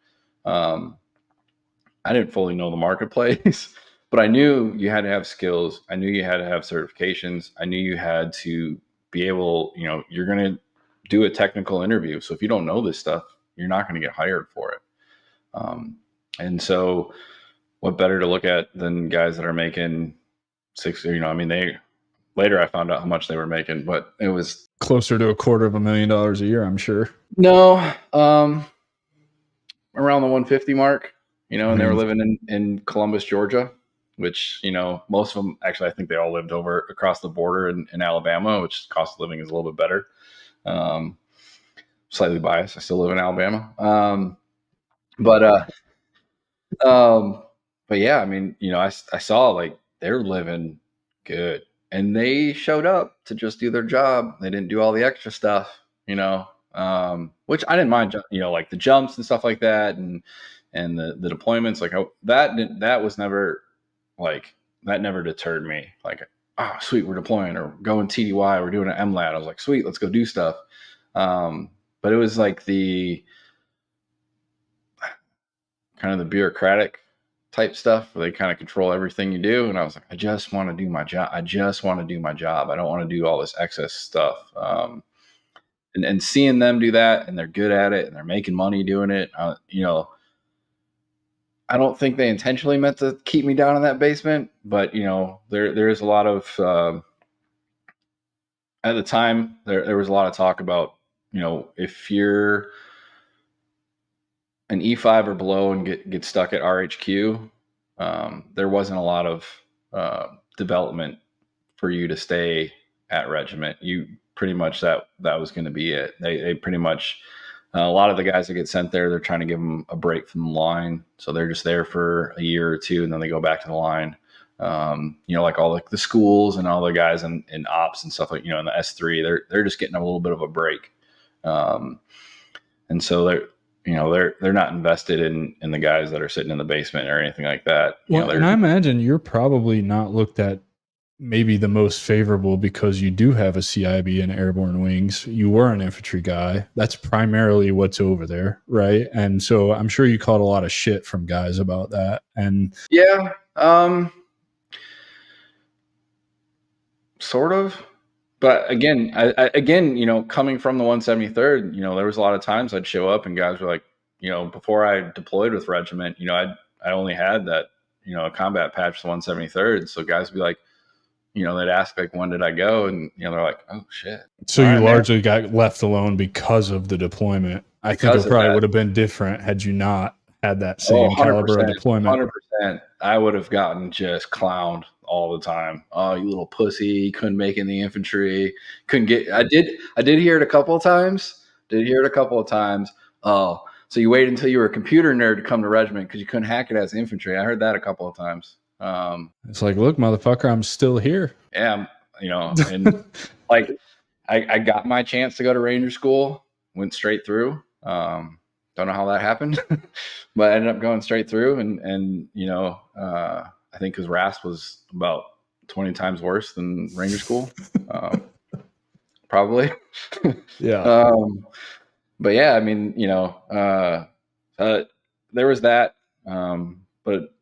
I didn't fully know the marketplace, but I knew you had to have skills. I knew you had to have certifications. I knew you had to be able, you're going to do a technical interview. So if you don't know this stuff, you're not going to get hired for it. And so what better to look at than guys that are making later I found out how much they were making, but it was closer to $250,000 a year, I'm sure. No, around the 150 mark, and they were living in Columbus, Georgia, which, most of them, actually, I think they all lived over across the border in Alabama, which cost of living is a little bit better. Slightly biased. I still live in Alabama. But yeah, I mean, I saw, like, they're living good, and they showed up to just do their job. They didn't do all the extra stuff, which I didn't mind, like the jumps and stuff like that. And the deployments, like, that was never, like, that never deterred me. Like, oh, sweet, we're deploying, or going TDY, we're doing an MLAT. I was like, sweet, let's go do stuff. But it was like the kind of the bureaucratic type stuff where they kind of control everything you do. And I was like, I just want to do my job. I don't want to do all this excess stuff. And seeing them do that, and they're good at it, and they're making money doing it. I don't think they intentionally meant to keep me down in that basement, but there is a lot of, at the time there was a lot of talk about, if you're an E5 or below and get stuck at RHQ, there wasn't a lot of development for you to stay at regiment. You pretty much, that was going to be it. They pretty much, a lot of the guys that get sent there, they're trying to give them a break from the line, so they're just there for a year or two, and then they go back to the line. Like all the schools and all the guys in ops and stuff, like, in the S3, they're just getting a little bit of a break. And so they're not invested in the guys that are sitting in the basement or anything like that. Well, and I imagine you're probably not looked at maybe the most favorable because you do have a CIB and airborne wings. You were an infantry guy. That's primarily what's over there, right? And so I'm sure you caught a lot of shit from guys about that. And yeah, sort of. But again, coming from the 173rd, there was a lot of times I'd show up and guys were like, before I deployed with regiment, I only had that, a combat patch to 173rd. So guys would be like, they'd ask, like, when did I go? And, they're like, oh shit. So you largely got left alone because of the deployment. I think because it of probably that. would have been different had you not had that Oh, same caliber of deployment. 100%. I would have gotten just clowned all the time. Oh, you little pussy! Couldn't make it in the infantry. Couldn't get. I did hear it a couple of times. Did hear it a couple of times. Oh, so you waited until you were a computer nerd to come to regiment because you couldn't hack it as infantry. I heard that a couple of times. It's like, look, motherfucker, I'm still here. Yeah, and like I got my chance to go to Ranger School. Went straight through. Don't know how that happened, but I ended up going straight through. And I think because RAS was about 20 times worse than Ranger School, probably. Yeah. But yeah, I mean, there was that. But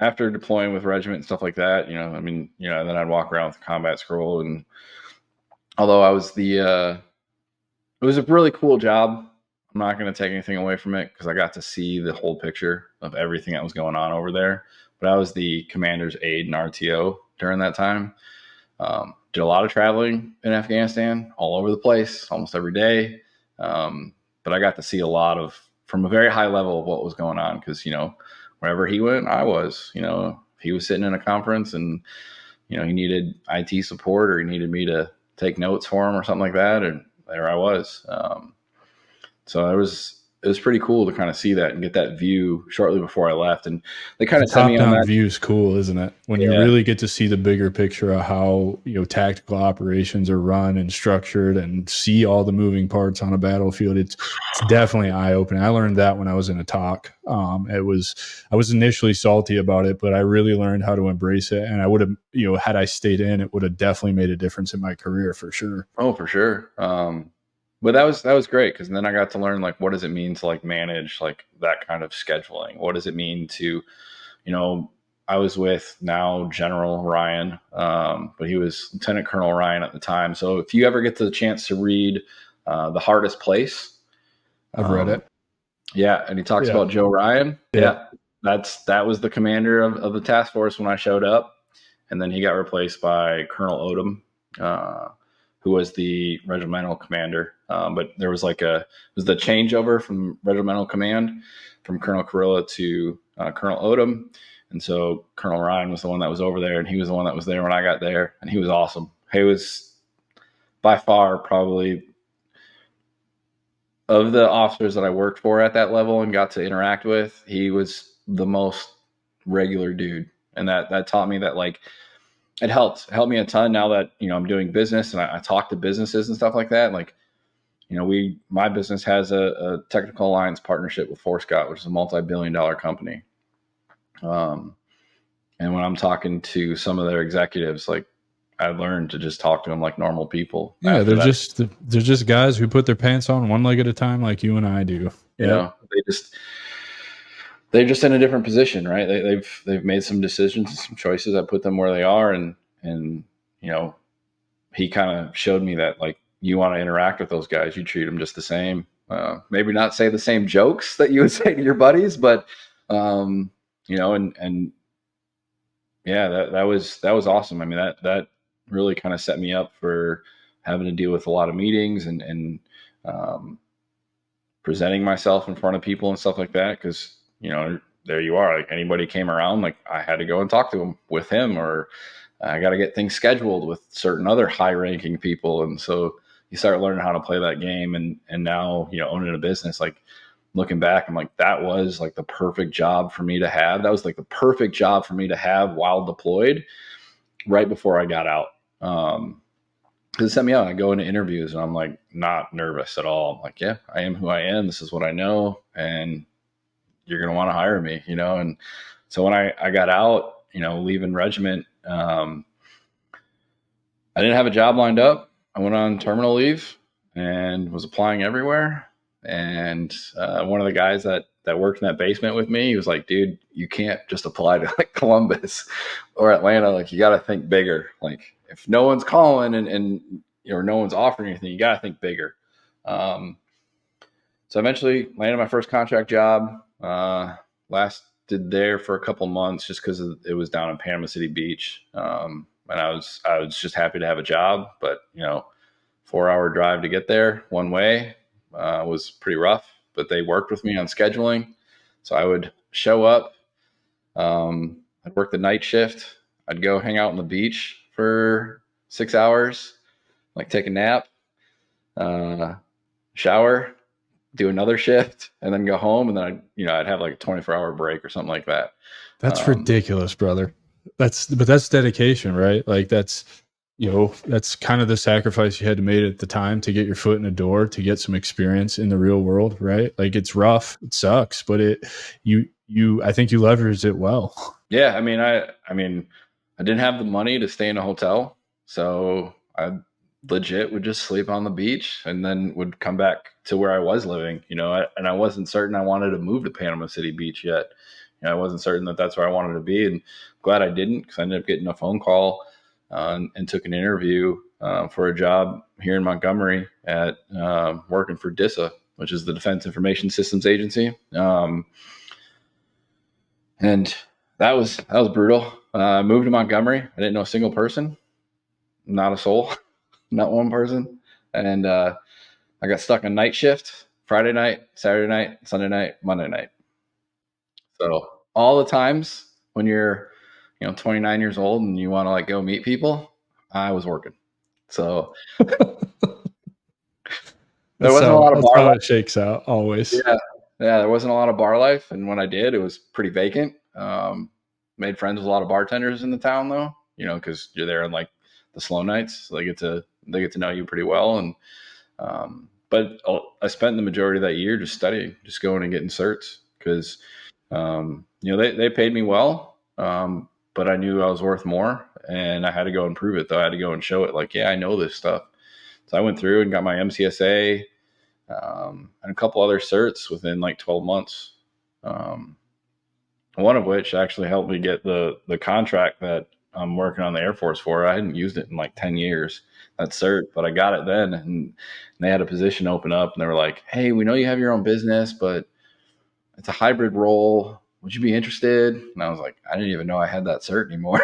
after deploying with regiment and stuff like that, then I'd walk around with the combat scroll. And although it was a really cool job. I'm not going to take anything away from it because I got to see the whole picture of everything that was going on over there. But I was the commander's aide and RTO during that time. Did a lot of traveling in Afghanistan, all over the place, almost every day. But I got to see a lot from a very high level of what was going on because, wherever he went, I was. If he was sitting in a conference and, he needed IT support or he needed me to take notes for him or something like that, and there I was. So it was pretty cool to kind of see that and get that view shortly before I left. And they kind of sent me on Top-down that. view is cool, isn't it? When you really get to see the bigger picture of how tactical operations are run and structured, and see all the moving parts on a battlefield. It's definitely eye-opening. I learned that when I was in a talk. I was initially salty about it, but I really learned how to embrace it. And I would have, had I stayed in, it would have definitely made a difference in my career for sure. Oh, for sure. But that was great because then I got to learn what does it mean to manage that kind of scheduling? What does it mean to, I was with now General Ryan, but he was Lieutenant Colonel Ryan at the time. So if you ever get the chance to read The Hardest Place, I've read it. Yeah, and he talks about Joe Ryan. Yeah, that was the commander of the task force when I showed up, and then he got replaced by Colonel Odom, who was the regimental commander. But there was it was the changeover from regimental command from Colonel Carilla to Colonel Odom. And so Colonel Ryan was the one that was over there, and he was the one that was there when I got there, and he was awesome. He was by far probably, of the officers that I worked for at that level and got to interact with, he was the most regular dude. And that taught me that it helped me a ton now that, I'm doing business and I talk to businesses and stuff like that. My business has a technical alliance partnership with Forescott, which is a multi-billion-dollar company. And when I'm talking to some of their executives, I learned to just talk to them like normal people. Yeah, they're just guys who put their pants on one leg at a time, like you and I do. They're just in a different position, right? They've made some decisions, some choices that put them where they are, and he kind of showed me that you want to interact with those guys, you treat them just the same. Maybe not say the same jokes that you would say to your buddies, but and yeah, that was awesome. I mean, that really kind of set me up for having to deal with a lot of meetings and presenting myself in front of people and stuff like that. Because there you are. Anybody came around, I had to go and talk to him with him, or I got to get things scheduled with certain other high-ranking people. And so you start learning how to play that game. And now owning a business, looking back, I'm that was the perfect job for me to have. That was the perfect job for me to have while deployed, right before I got out. Because it set me out. I go into interviews and I'm not nervous at all. I'm yeah, I am who I am. This is what I know, and you're gonna want to hire me, And so when I got out, leaving regiment, I didn't have a job lined up. I went on terminal leave and was applying everywhere. And one of the guys that worked in that basement with me, he was like, dude, you can't just apply to Columbus or Atlanta. You got to think bigger. If no one's calling and or no one's offering anything, you got to think bigger. So eventually landed my first contract job. Lasted there for a couple months just because it was down in Panama City Beach. And I was just happy to have a job, but 4-hour drive to get there one way. Was pretty rough, but they worked with me on scheduling. So I would show up. I'd work the night shift. I'd go hang out on the beach for 6 hours, like take a nap, shower, do another shift, and then go home. And then I'd have like a 24-hour break or something like that. That's ridiculous, brother. But that's dedication, right? Like that's kind of the sacrifice you had to make at the time to get your foot in the door, to get some experience in the real world, right? Like it's rough, it sucks, but I think you leveraged it well. Yeah, I mean, I didn't have the money to stay in a hotel, so I legit would just sleep on the beach and then would come back to where I was living, and I wasn't certain I wanted to move to Panama City Beach yet. I wasn't certain that that's where I wanted to be, and glad I didn't, because I ended up getting a phone call and took an interview for a job here in Montgomery at working for DISA, which is the Defense Information Systems Agency. And that was brutal. I moved to Montgomery. I didn't know a single person, not a soul, not one person. And I got stuck on night shift, Friday night, Saturday night, Sunday night, Monday night. So all the times when you're, 29 years old and you want to like go meet people, I was working. So there wasn't a lot of bar life. How it shakes out always. Yeah, there wasn't a lot of bar life, and when I did, it was pretty vacant. Made friends with a lot of bartenders in the town, though, because you're there on like the slow nights, so they get to know you pretty well. And but I spent the majority of that year just studying, just going and getting certs, because they paid me well, but I knew I was worth more, and I had to go and prove it. Though I had to go and show it, like, yeah, I know this stuff. So I went through and got my MCSA. And a couple other certs within like 12 months. One of which actually helped me get the contract that I'm working on the Air Force for. I hadn't used it in like 10 years, that cert, but I got it then. And they had a position open up, and they were like, hey, we know you have your own business, but it's a hybrid role. Would you be interested? And I was like, I didn't even know I had that cert anymore.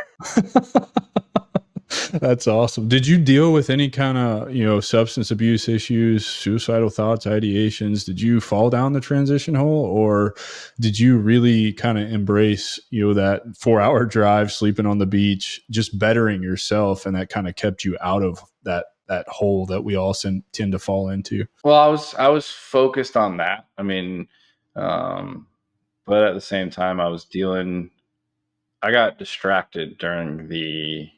That's awesome. Did you deal with any kind of, substance abuse issues, suicidal thoughts, ideations? Did you fall down the transition hole, or did you really kind of embrace, that 4-hour drive, sleeping on the beach, just bettering yourself, and that kind of kept you out of that hole that we all tend to fall into? Well, I was focused on that. I mean, but at the same time, I got distracted during the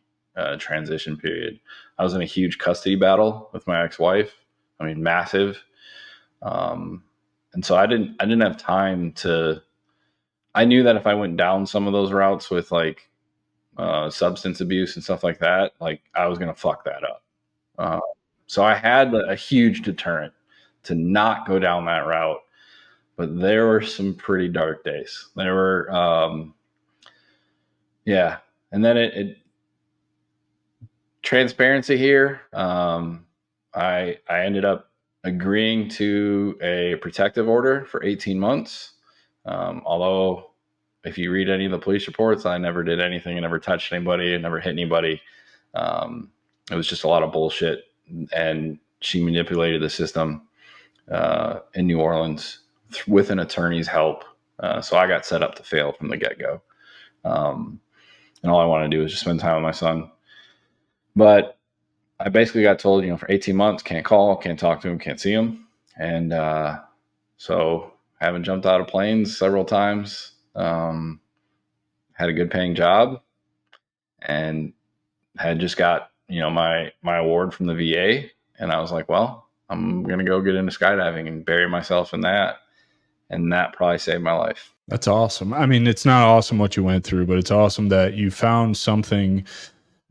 transition period. I was in a huge custody battle with my ex-wife. I mean, massive. And so I didn't have time to. I knew that if I went down some of those routes with like substance abuse and stuff like that, like I was gonna fuck that up. So I had a huge deterrent to not go down that route. But there were some pretty dark days. There were, and then it transparency here. I ended up agreeing to a protective order for 18 months. Although if you read any of the police reports, I never did anything. I never touched anybody. I never hit anybody. It was just a lot of bullshit. And she manipulated the system in New Orleans with an attorney's help. So I got set up to fail from the get-go. And all I want to do is just spend time with my son. But I basically got told, for 18 months, can't call, can't talk to him, can't see him. And so having jumped out of planes several times, had a good paying job, and had just got, my award from the VA. And I was like, well, I'm going to go get into skydiving and bury myself in that. And that probably saved my life. That's awesome. I mean, it's not awesome what you went through, but it's awesome that you found something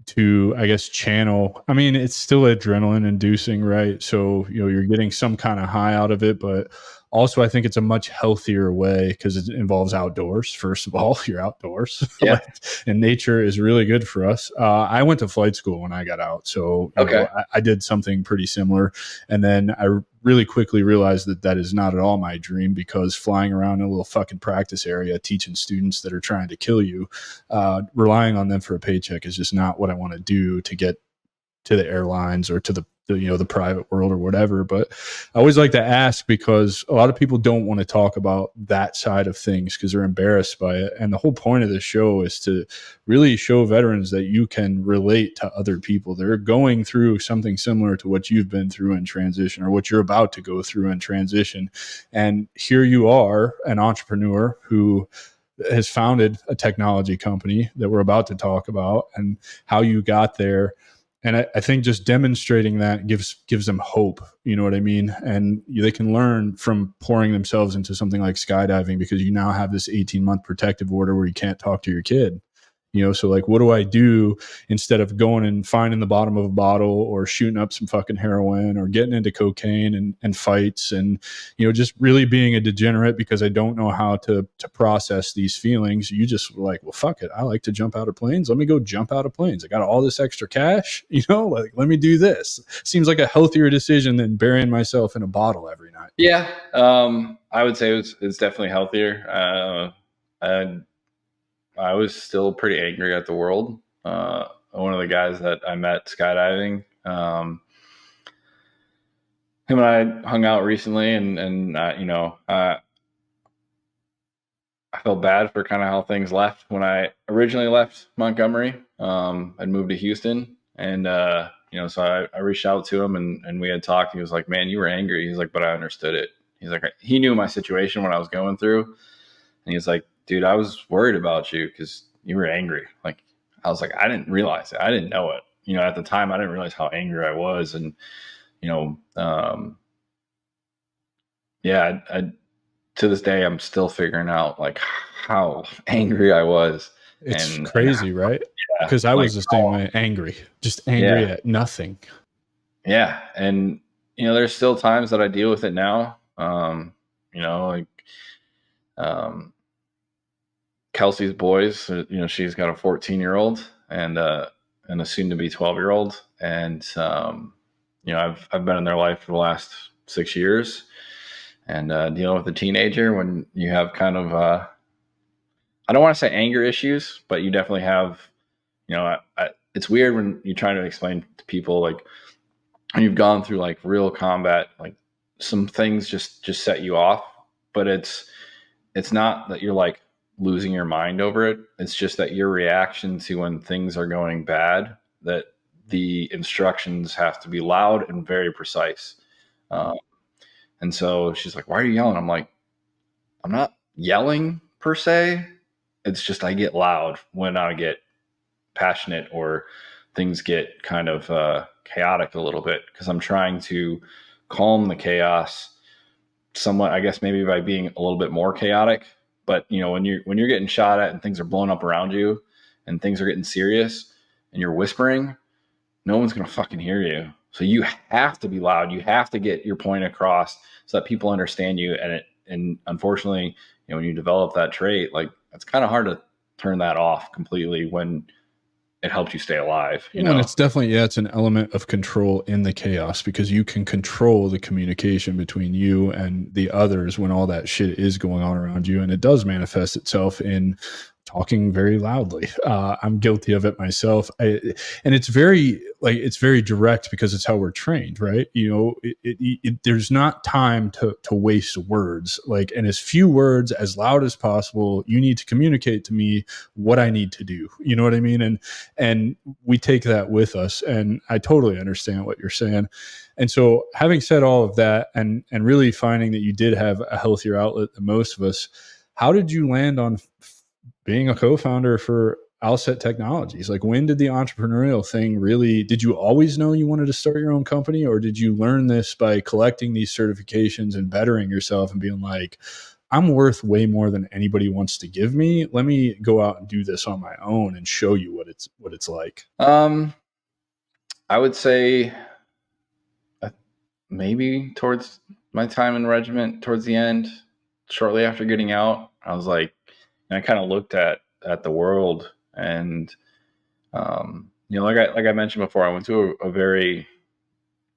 to, I guess, channel. I mean, it's still adrenaline inducing, right? So, you're getting some kind of high out of it, but also I think it's a much healthier way because it involves outdoors. First of all, you're outdoors. Yeah. And nature is really good for us. I went to flight school when I got out. So I did something pretty similar. And then I really quickly realized that is not at all my dream, because flying around in a little fucking practice area, teaching students that are trying to kill you, relying on them for a paycheck is just not what I want to do to get to the airlines or to the the private world or whatever. But I always like to ask because a lot of people don't want to talk about that side of things because they're embarrassed by it. And the whole point of this show is to really show veterans that you can relate to other people. They're going through something similar to what you've been through in transition or what you're about to go through in transition. And here you are, an entrepreneur who has founded a technology company that we're about to talk about and how you got there. And I think just demonstrating that gives them hope. You know what I mean? And they can learn from pouring themselves into something like skydiving because you now have this 18-month protective order where you can't talk to your kid. So like, what do I do instead of going and finding the bottom of a bottle or shooting up some fucking heroin or getting into cocaine and fights and, just really being a degenerate because I don't know how to process these feelings. You just were like, well, fuck it. I like to jump out of planes. Let me go jump out of planes. I got all this extra cash, like, let me do this. Seems like a healthier decision than burying myself in a bottle every night. Yeah. I would say it's definitely healthier. I was still pretty angry at the world. One of the guys that I met skydiving, him and I hung out recently, and I felt bad for kind of how things left when I originally left Montgomery. I'd moved to Houston, and so I reached out to him, and we had talked. He was like, "Man, you were angry." He's like, "But I understood it." He's like, he knew my situation, what I was going through, and he's like, "Dude, I was worried about you because you were angry." Like, I was like, I didn't realize it. I didn't know it. At the time, I didn't realize how angry I was. And, I to this day, I'm still figuring out like how angry I was. It's crazy, right? Because I was the same way, just angry at nothing. Yeah. And, there's still times that I deal with it now. Kelsey's boys, she's got a 14-year-old and a soon to be 12-year-old. And, I've been in their life for the last 6 years, and dealing with a teenager when you have kind of, I don't want to say anger issues, but you definitely have, it's weird when you're trying to explain to people, like, when you've gone through like real combat, like some things just set you off, but it's not that you're like losing your mind over it. It's just that your reaction to when things are going bad, that the instructions have to be loud and very precise. And so she's like, "Why are you yelling?" I'm like, "I'm not yelling per se. It's just I get loud when I get passionate or things get kind of chaotic a little bit because I'm trying to calm the chaos somewhat, I guess maybe by being a little bit more chaotic. But when you're getting shot at and things are blowing up around you and things are getting serious and you're whispering, no one's going to fucking hear you. So you have to be loud. You have to get your point across so that people understand you. And unfortunately, when you develop that trait, like, it's kind of hard to turn that off completely when it helps you stay alive. And it's definitely, it's an element of control in the chaos because you can control the communication between you and the others when all that shit is going on around you. And it does manifest itself in talking very loudly. I'm guilty of it myself. And it's very direct because it's how we're trained, right? There's not time to waste words, like, and as few words, as loud as possible. You need to communicate to me what I need to do. You know what I mean? And we take that with us. And I totally understand what you're saying. And so having said all of that and really finding that you did have a healthier outlet than most of us, how did you land on being a co-founder for Allset Technologies? Like, when did the entrepreneurial thing really, did you always know you wanted to start your own company, or did you learn this by collecting these certifications and bettering yourself and being like, I'm worth way more than anybody wants to give me. Let me go out and do this on my own and show you what it's like. I would say maybe towards my time in regiment, towards the end, shortly after getting out, I was like, I kind of looked at the world, and like I mentioned before, I went to a very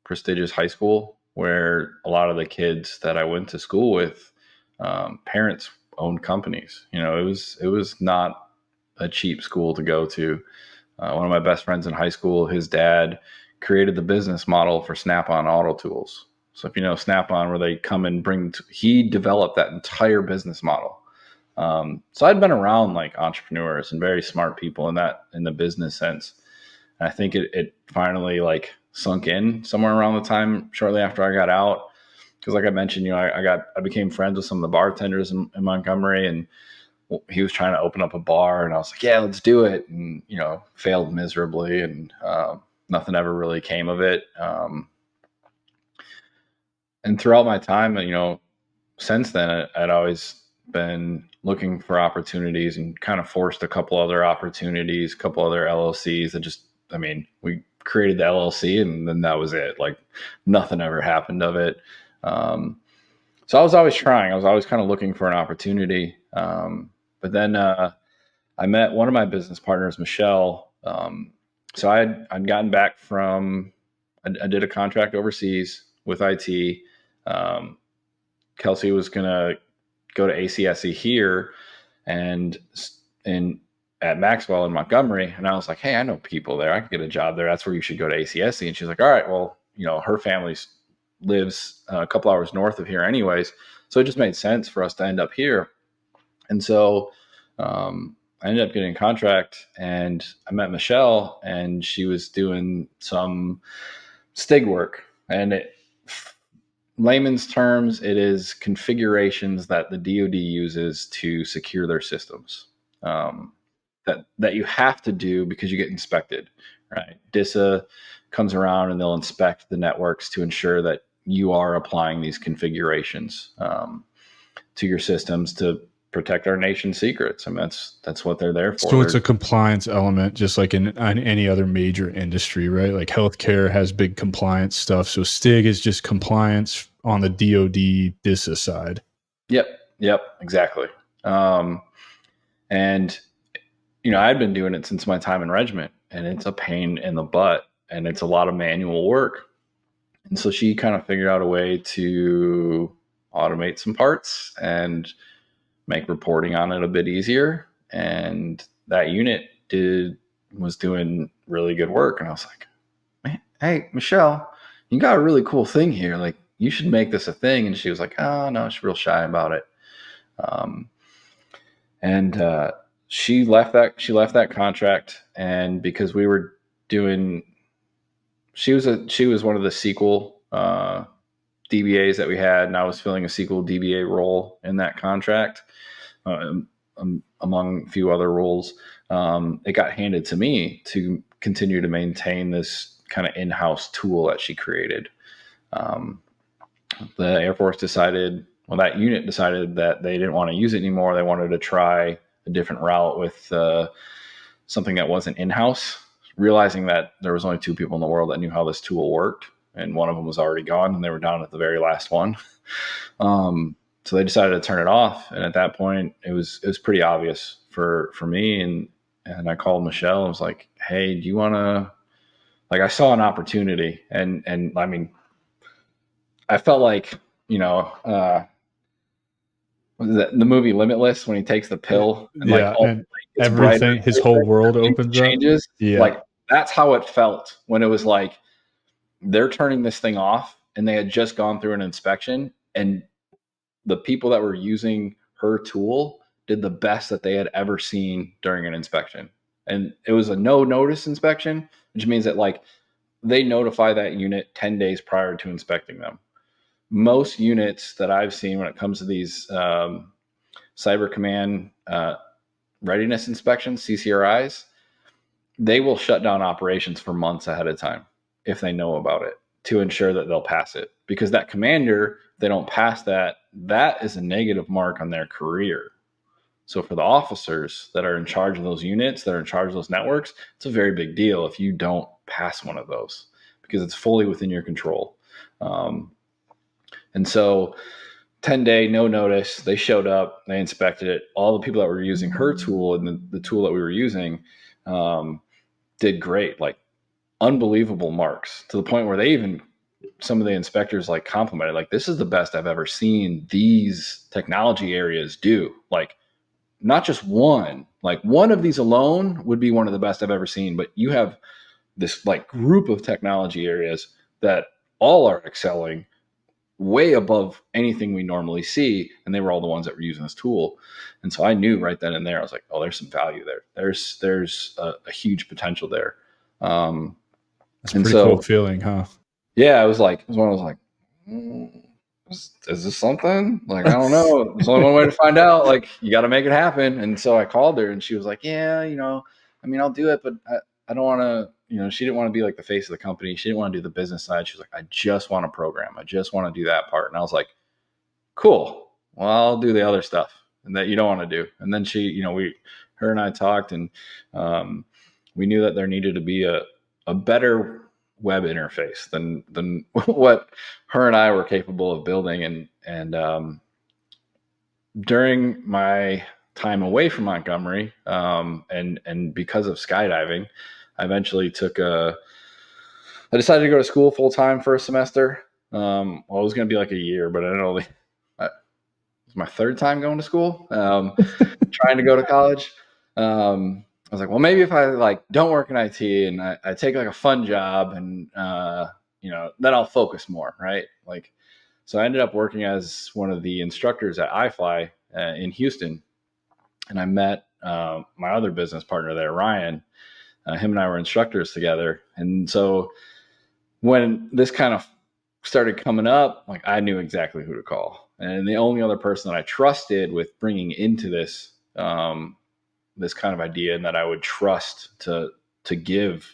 prestigious high school where a lot of the kids that I went to school with, parents owned companies. It was not a cheap school to go to. One of my best friends in high school, his dad created the business model for Snap-on Auto Tools. So if you know Snap-on, where they come and he developed that entire business model. So I'd been around like entrepreneurs and very smart people in the business sense. And I think it finally like sunk in somewhere around the time shortly after I got out. Because like I mentioned, I became friends with some of the bartenders in Montgomery, and he was trying to open up a bar, and I was like, yeah, let's do it. And, failed miserably, and nothing ever really came of it. And throughout my time, since then, I'd always been looking for opportunities and kind of forced a couple other opportunities, a couple other LLCs that we created the LLC and then that was it. Like nothing ever happened of it. So I was always trying. I was always kind of looking for an opportunity. But then I met one of my business partners, Michelle. So I'd gotten back I did a contract overseas with IT. Kelsey was going to go to ACSE here and at Maxwell in Montgomery. And I was like, hey, I know people there. I could get a job there. That's where you should go to ACSE. And she's like, all right, well, her family lives a couple hours north of here anyways. So it just made sense for us to end up here. And so I ended up getting a contract, and I met Michelle, and she was doing some STIG work. And layman's terms, it is configurations that the DoD uses to secure their systems that you have to do because you get inspected, right? DISA comes around and they'll inspect the networks to ensure that you are applying these configurations to your systems to protect our nation's secrets. I mean, that's what they're there for. So it's a compliance element, just like in any other major industry, right? Like healthcare has big compliance stuff. So STIG is just compliance on the DoD DISA side. Yep, exactly. And I'd been doing it since my time in regiment, and it's a pain in the butt, and it's a lot of manual work. And so she kind of figured out a way to automate some parts and make reporting on it a bit easier. And that unit was doing really good work. And I was like, man, hey, Michelle, you got a really cool thing here. Like, you should make this a thing. And she was like, oh, no, she's real shy about it. She left that contract. And because we were doing, she was one of the SQL DBAs that we had, and I was filling a SQL DBA role in that contract, among a few other roles. It got handed to me to continue to maintain this kind of in-house tool that she created. The Air Force that unit decided that they didn't want to use it anymore. They wanted to try a different route with something that wasn't in-house, realizing that there was only 2 people in the world that knew how this tool worked, and one of them was already gone, and they were down at the very last one. So they decided to turn it off. And at that point, it was pretty obvious for me. And I called Michelle and was like, hey, do you want to, like, I saw an opportunity. And I mean, I felt like, the movie Limitless, when he takes the pill and and everything, his whole world opens changes. Up. Yeah. Like, that's how it felt when it was like, they're turning this thing off, and they had just gone through an inspection, and the people that were using her tool did the best that they had ever seen during an inspection. And it was a no notice inspection, which means that like they notify that unit 10 days prior to inspecting them. Most units that I've seen when it comes to these Cyber Command readiness inspections, CCRIs, they will shut down operations for months ahead of time if they know about it, to ensure that they'll pass it. Because that commander, if they don't pass that is a negative mark on their career. So for the officers that are in charge of those units, that are in charge of those networks, it's a very big deal if you don't pass one of those, because it's fully within your control. And so 10-day, no notice, they showed up, they inspected it. All the people that were using her tool and the tool that we were using did great, like unbelievable marks, to the point where some of the inspectors like complimented, like, this is the best I've ever seen these technology areas do. Like, not just one, like one of these alone would be one of the best I've ever seen, but you have this like group of technology areas that all are excelling way above anything we normally see, and they were all the ones that were using this tool. And so I knew right then and there, I was like, oh, there's some value there. There's a huge potential there. That's a And pretty so cool feeling, huh? yeah, it was when I was like, is this something? Like, I don't know. There's only one way to find out. Like, you got to make it happen. And so I called her, and she was like, yeah, I mean, I'll do it, but I don't want to, she didn't want to be like the face of the company. She didn't want to do the business side. She was like, I just want to program. I just want to do that part. And I was like, cool. Well, I'll do the other stuff and that you don't want to do. And then she, her and I talked, and we knew that there needed to be a better web interface than what her and I were capable of building. And during my time away from Montgomery, and because of skydiving, I eventually I decided to go to school full time for a semester. Well, it was going to be like a year, but I don't know. It was my third time going to school, trying to go to college. I was like, well, maybe if I like don't work in IT and I take like a fun job, and then I'll focus more, right? Like, so I ended up working as one of the instructors at iFly in Houston, and I met my other business partner there, Ryan. Him and I were instructors together, and so when this kind of started coming up, like I knew exactly who to call, and the only other person that I trusted with bringing into this this kind of idea, and that I would trust to give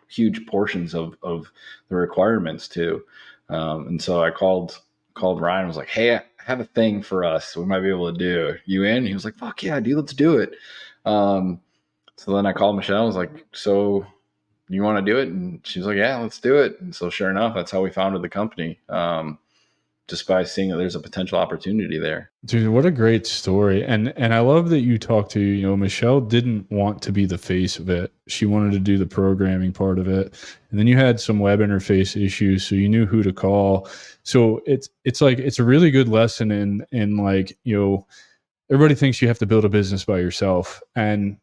huge portions of the requirements to. And so I called Ryan. Was like, hey, I have a thing for us. We might be able to do. You in? He was like, fuck yeah, dude, let's do it. So then I called Michelle. I was like, so you want to do it? And she's like, yeah, let's do it. And so sure enough, that's how we founded the company. Just by seeing that there's a potential opportunity there. Dude, what a great story. And I love that you talked to, Michelle didn't want to be the face of it. She wanted to do the programming part of it. And then you had some web interface issues, so you knew who to call. So it's like it's a really good lesson in like, everybody thinks you have to build a business by yourself. And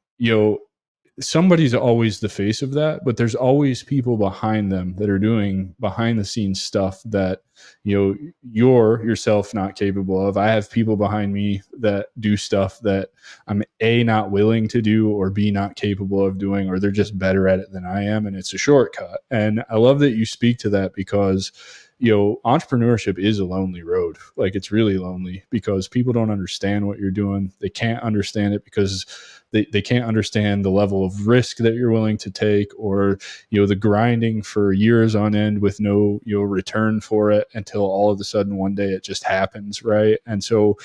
somebody's always the face of that, but there's always people behind them that are doing behind the scenes stuff that you're yourself not capable of. I have people behind me that do stuff that I'm A, not willing to do, or B, not capable of doing, or they're just better at it than I am, and it's a shortcut. And I love that you speak to that, because entrepreneurship is a lonely road. Like, it's really lonely because people don't understand what you're doing. They can't understand it because they can't understand the level of risk that you're willing to take, or the grinding for years on end with no return for it, until all of a sudden one day it just happens, right? And so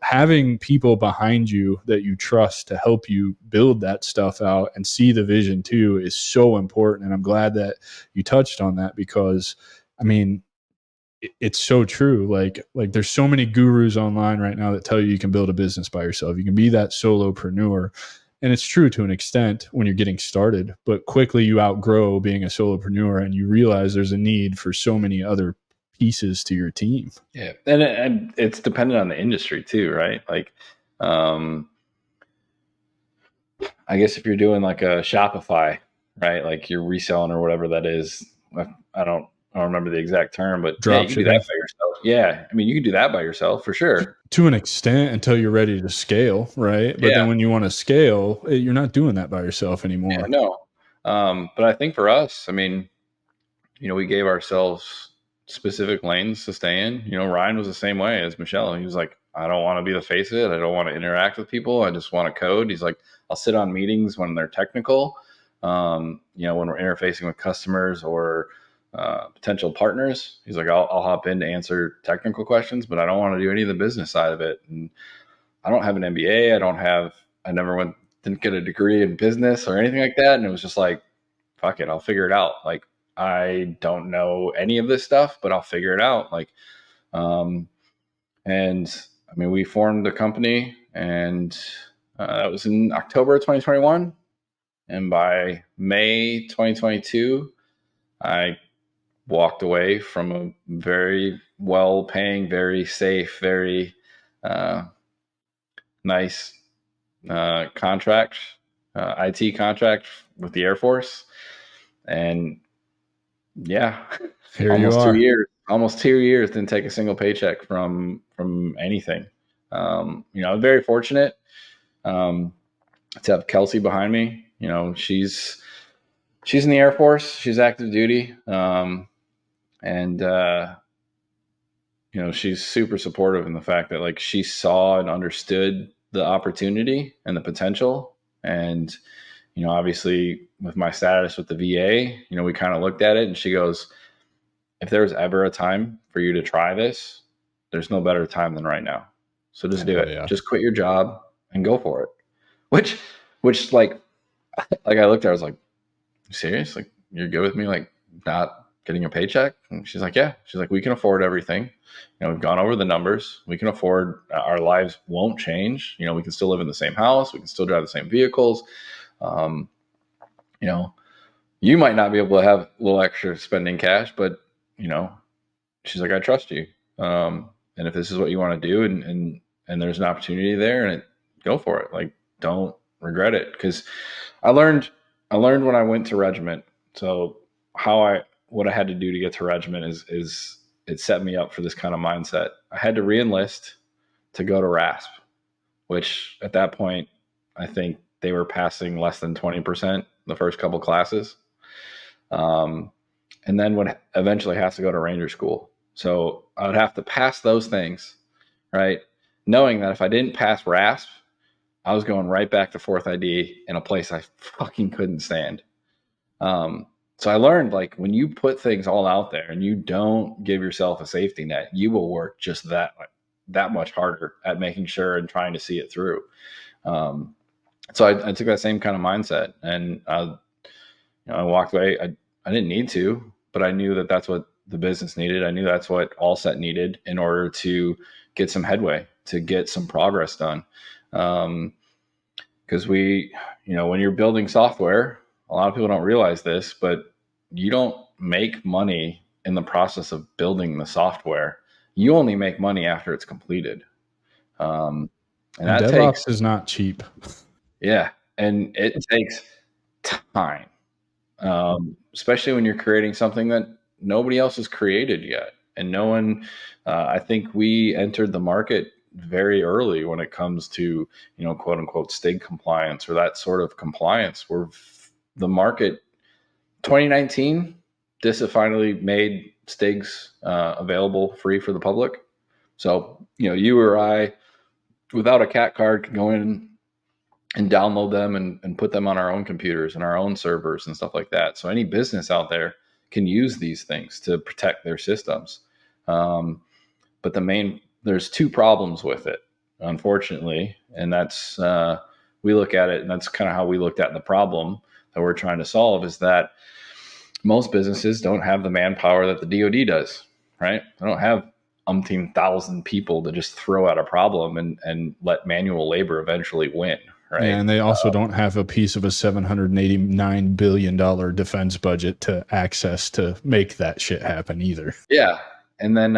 having people behind you that you trust to help you build that stuff out and see the vision too is so important. And I'm glad that you touched on that, because I mean, it's so true. Like there's so many gurus online right now that tell you can build a business by yourself. You can be that solopreneur. And it's true to an extent when you're getting started, but quickly you outgrow being a solopreneur and you realize there's a need for so many other pieces to your team. Yeah. And it's dependent on the industry too, right? Like, I guess if you're doing like a Shopify, right? Like you're reselling or whatever that is. I don't remember the exact term, but yeah, you can do that by yourself. Yeah. I mean, you can do that by yourself for sure. To an extent, until you're ready to scale, right? But then when you want to scale, you're not doing that by yourself anymore. Yeah, no. But I think for us, I mean, we gave ourselves specific lanes to stay in. Ryan was the same way as Michelle. He was like, I don't want to be the face of it. I don't want to interact with people. I just want to code. He's like, I'll sit on meetings when they're technical, when we're interfacing with customers or potential partners. He's like, I'll hop in to answer technical questions, but I don't want to do any of the business side of it. And I don't have an MBA. Didn't get a degree in business or anything like that. And it was just like, fuck it, I'll figure it out. Like, I don't know any of this stuff, but I'll figure it out. Like, and I mean, we formed the company, and that was in October of 2021. And by May 2022, I walked away from a very well-paying, very safe, very nice contract, IT contract with the Air Force. And yeah, Here you are. almost 2 years didn't take a single paycheck from anything. I'm very fortunate to have Kelsey behind me. She's in the Air Force. She's active duty. And she's super supportive in the fact that like she saw and understood the opportunity and the potential. And obviously with my status with the VA, we kind of looked at it, and she goes, if there's ever a time for you to try this, there's no better time than right now. So just do it. Yeah. Just quit your job and go for it. Which like I looked at her, I was like, you serious? Like, you're good with me like not getting a paycheck? And she's like, yeah. She's like, we can afford everything. We've gone over the numbers. We can afford, our lives won't change. We can still live in the same house. We can still drive the same vehicles. You might not be able to have a little extra spending cash, but she's like, I trust you. And if this is what you want to do, and there's an opportunity there, and go for it. Like, don't regret it. Because I learned when I went to regiment. So what I had to do to get to regiment is it set me up for this kind of mindset. I had to re-enlist to go to RASP, which at that point, I think they were passing less than 20% the first couple classes. And then would eventually have to go to Ranger School. So I would have to pass those things, right? Knowing that if I didn't pass RASP, I was going right back to 4th ID in a place I fucking couldn't stand. So I learned, like, when you put things all out there and you don't give yourself a safety net, you will work just that much harder at making sure and trying to see it through. So I took that same kind of mindset, and I walked away. I didn't need to, but I knew that that's what the business needed. I knew that's what Allset needed in order to get some headway, to get some progress done. Because when you're building software, a lot of people don't realize this, but you don't make money in the process of building the software. You only make money after it's completed. And that DevOps is not cheap. Yeah. And it takes time. Especially when you're creating something that nobody else has created yet. And no one, I think we entered the market very early when it comes to, quote unquote, STIG compliance or that sort of compliance, where the market 2019, DISA finally made STIGs available free for the public. So, you or I, without a CAT card, can go in and download them and put them on our own computers and our own servers and stuff like that. So any business out there can use these things to protect their systems. But there's two problems with it, unfortunately. And that's, we look at it, and that's kind of how we looked at the problem that we're trying to solve, is that most businesses don't have the manpower that the DoD does, right? They don't have umpteen thousand people to just throw out a problem and let manual labor eventually win. Right. Yeah, and they also don't have a piece of a $789 billion defense budget to access to make that shit happen either. Yeah. And then,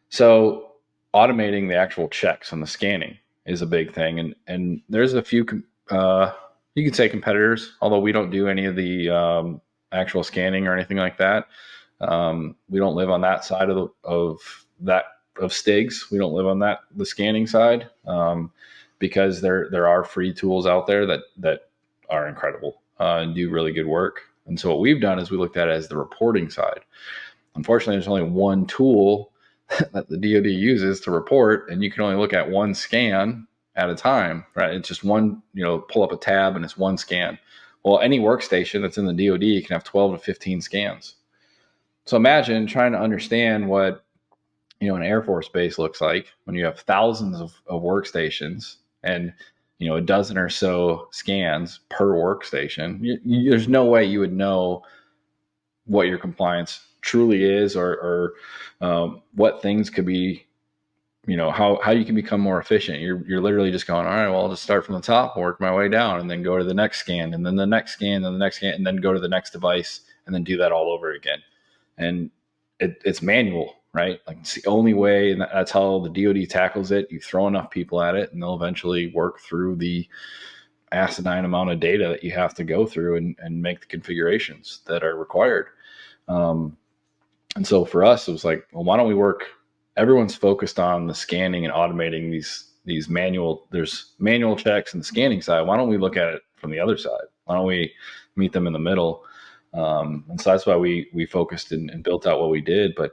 so automating the actual checks and the scanning is a big thing. And there's a few, you could say competitors, although we don't do any of the actual scanning or anything like that. We don't live on that side of STIGs. We don't live on the scanning side. Because there are free tools out there that are incredible and do really good work. And so what we've done is we looked at it as the reporting side. Unfortunately, there's only one tool that the DoD uses to report, and you can only look at one scan at a time, right? It's just one, pull up a tab and it's one scan. Well, any workstation that's in the DoD can have 12 to 15 scans. So imagine trying to understand what an Air Force base looks like when you have thousands of workstations and a dozen or so scans per workstation. There's no way you would know what your compliance truly is, or what things could be, how you can become more efficient. You're literally just going, all right, well, I'll just start from the top, work my way down, and then go to the next scan, and then the next scan, and the next scan, and then go to the next device, and then do that all over again. And it's manual, right? Like, it's the only way, and that's how the DoD tackles it. You throw enough people at it, and they'll eventually work through the asinine amount of data that you have to go through and make the configurations that are required. And so for us, it was like, well, why don't we work? Everyone's focused on the scanning and automating these there's manual checks and the scanning side. Why don't we look at it from the other side? Why don't we meet them in the middle? And so that's why we focused and built out what we did. But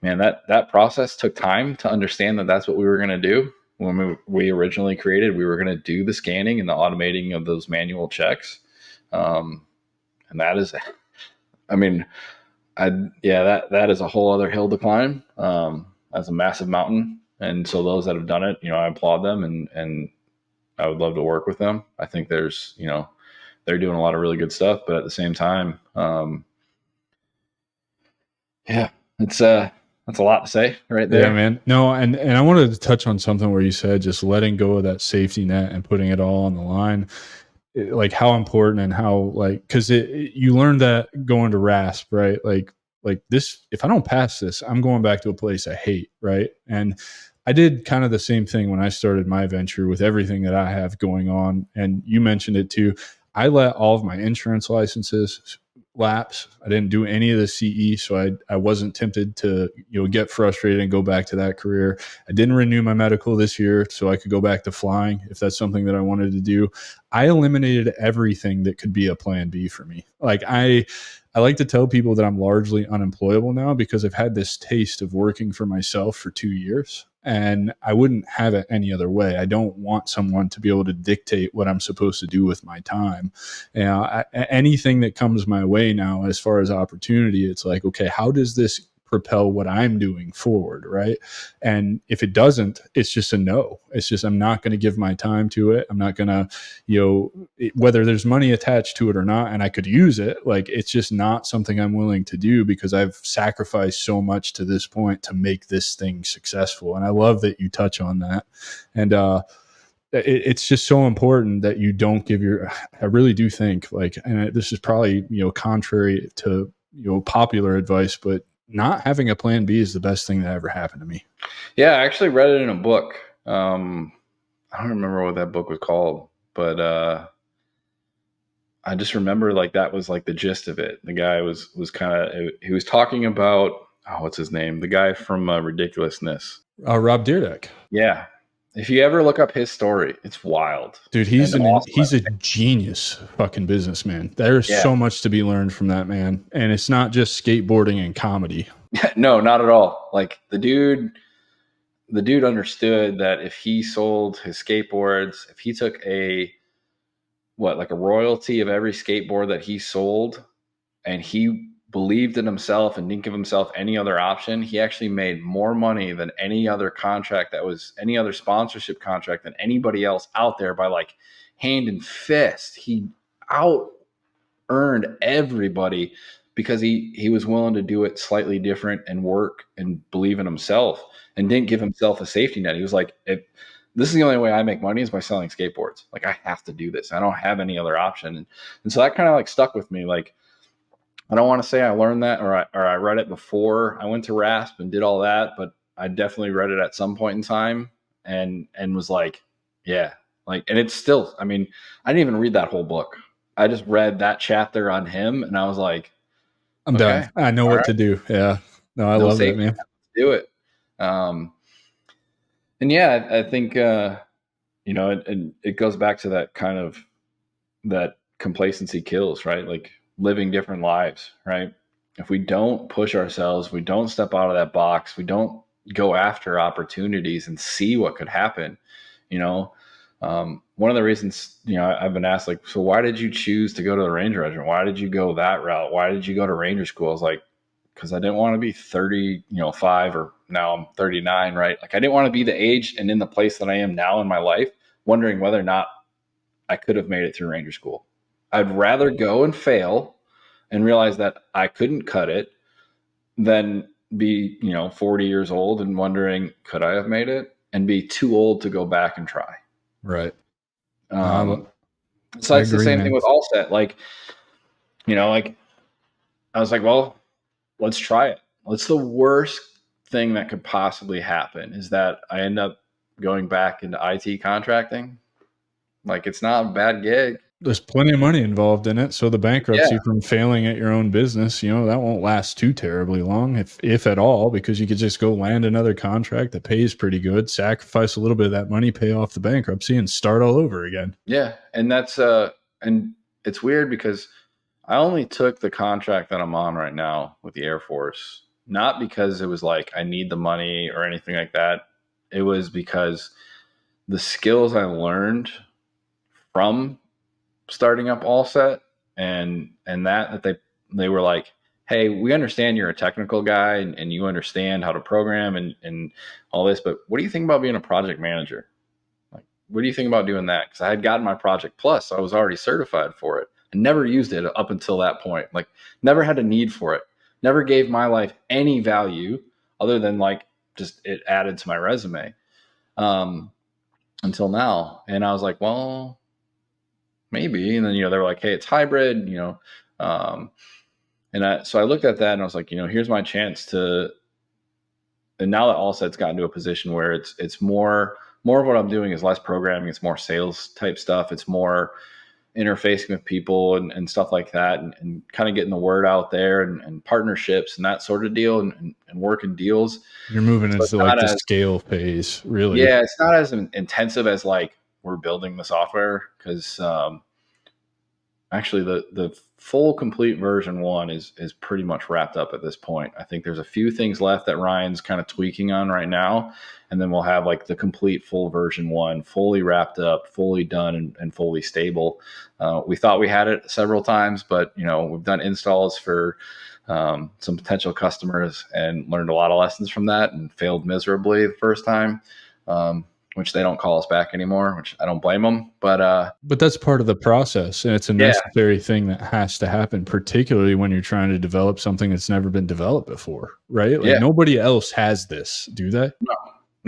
man, that process took time to understand that that's what we were going to do. When we originally created, we were going to do the scanning and the automating of those manual checks. And that is, I mean, that is a whole other hill to climb. That's a massive mountain. And so those that have done it, I applaud them and I would love to work with them. I think there's, they're doing a lot of really good stuff, but at the same time, that's a lot to say right there. Yeah, man. No, and I wanted to touch on something where you said just letting go of that safety net and putting it all on the line. Like how important and how because you learned that going to RASP, right? Like this, if I don't pass this, I'm going back to a place I hate, right? And I did kind of the same thing when I started my venture with everything that I have going on. And you mentioned it too. I let all of my insurance licenses lapse. I didn't do any of the CE, so I wasn't tempted to get frustrated and go back to that career. I didn't renew my medical this year, so I could go back to flying if that's something that I wanted to do. I eliminated everything that could be a plan B for me. Like I like to tell people that I'm largely unemployable now because I've had this taste of working for myself for 2 years. And I wouldn't have it any other way. I don't want someone to be able to dictate what I'm supposed to do with my time. Anything that comes my way now, as far as opportunity, it's like, okay, how does this propel what I'm doing forward, right? And if it doesn't, it's just a no. It's just, I'm not going to give my time to it. I'm not going to, whether there's money attached to it or not, and I could use it, like, it's just not something I'm willing to do because I've sacrificed so much to this point to make this thing successful. And I love that you touch on that. And, it's just so important that you don't give I really do think and this is probably, contrary to, popular advice, but not having a plan B is the best thing that ever happened to me. Yeah, I actually read it in a book. I don't remember what that book was called, but I just remember that was the gist of it. The guy was he was talking about, what's his name? The guy from Ridiculousness. Rob Dyrdek. Yeah. If you ever look up his story, it's wild. Dude, he's a genius fucking businessman. There's so much to be learned from that man. And it's not just skateboarding and comedy. No, not at all. The dude understood that if he sold his skateboards, if he took a royalty of every skateboard that he sold, and he believed in himself and didn't give himself any other option, he actually made more money than any other contract any other sponsorship contract than anybody else out there by hand and fist. He out earned everybody because he was willing to do it slightly different and work and believe in himself and didn't give himself a safety net. He was like, this is the only way I make money is by selling skateboards. I have to do this. I don't have any other option. And so that kind of stuck with me. I don't want to say I learned that or I read it before I went to RASP and did all that, but I definitely read it at some point in time and was and it's still, I didn't even read that whole book. I just read that chapter on him and I was like, I'm done. I know what to do. Yeah. No, I love that, man. Do it. And yeah, I think, it goes back to that kind of that complacency kills, right? Living different lives, right? If we don't push ourselves, we don't step out of that box, we don't go after opportunities and see what could happen. One of the reasons, I've been asked so why did you choose to go to the Ranger Regiment? Why did you go that route? Why did you go to Ranger School? I was because I didn't want to be 35 or now I'm 39, right? I didn't want to be the age and in the place that I am now in my life, wondering whether or not I could have made it through Ranger School. I'd rather go and fail and realize that I couldn't cut it than be, 40 years old and wondering, could I have made it? And be too old to go back and try. Right. So it's the same thing with Allset. I was well, let's try it. What's the worst thing that could possibly happen? Is that I end up going back into IT contracting? Like, it's not a bad gig. There's plenty of money involved in it. So the Yeah. bankruptcy from failing at your own business, that won't last too terribly long, if at all, because you could just go land another contract that pays pretty good, sacrifice a little bit of that money, pay off the bankruptcy, and start all over again. Yeah. And that's, and it's weird because I only took the contract that I'm on right now with the Air Force, not because it was like I need the money or anything like that. It was because the skills I learned from starting up Allset and that they were like, hey, we understand you're a technical guy and you understand how to program and all this, but what do you think about being a project manager? Like, what do you think about doing that? Because I had gotten my Project Plus, so I was already certified for it. I never used it up until that point. Like, never had a need for it. Never gave my life any value other than like just it added to my resume until now. And I was like, well, maybe. And then, they were like, hey, it's hybrid, so I looked at that and I was like, here's my chance to, and now that Allset's gotten to a position where it's more of what I'm doing is less programming. It's more sales type stuff. It's more interfacing with people and stuff like that and kind of getting the word out there and partnerships and that sort of deal and working deals. You're moving into like the scale phase, really. Yeah, it's not as intensive as like we're building the software because actually the full complete version 1 is pretty much wrapped up at this point. I think there's a few things left that Ryan's kind of tweaking on right now, and then we'll have like the complete full version 1 fully wrapped up, fully done, and fully stable. We thought we had it several times, but we've done installs for some potential customers and learned a lot of lessons from that and failed miserably the first time. Which they don't call us back anymore, which I don't blame them. But that's part of the process, and it's a necessary thing that has to happen, particularly when you're trying to develop something that's never been developed before, right? Like nobody else has this, do they?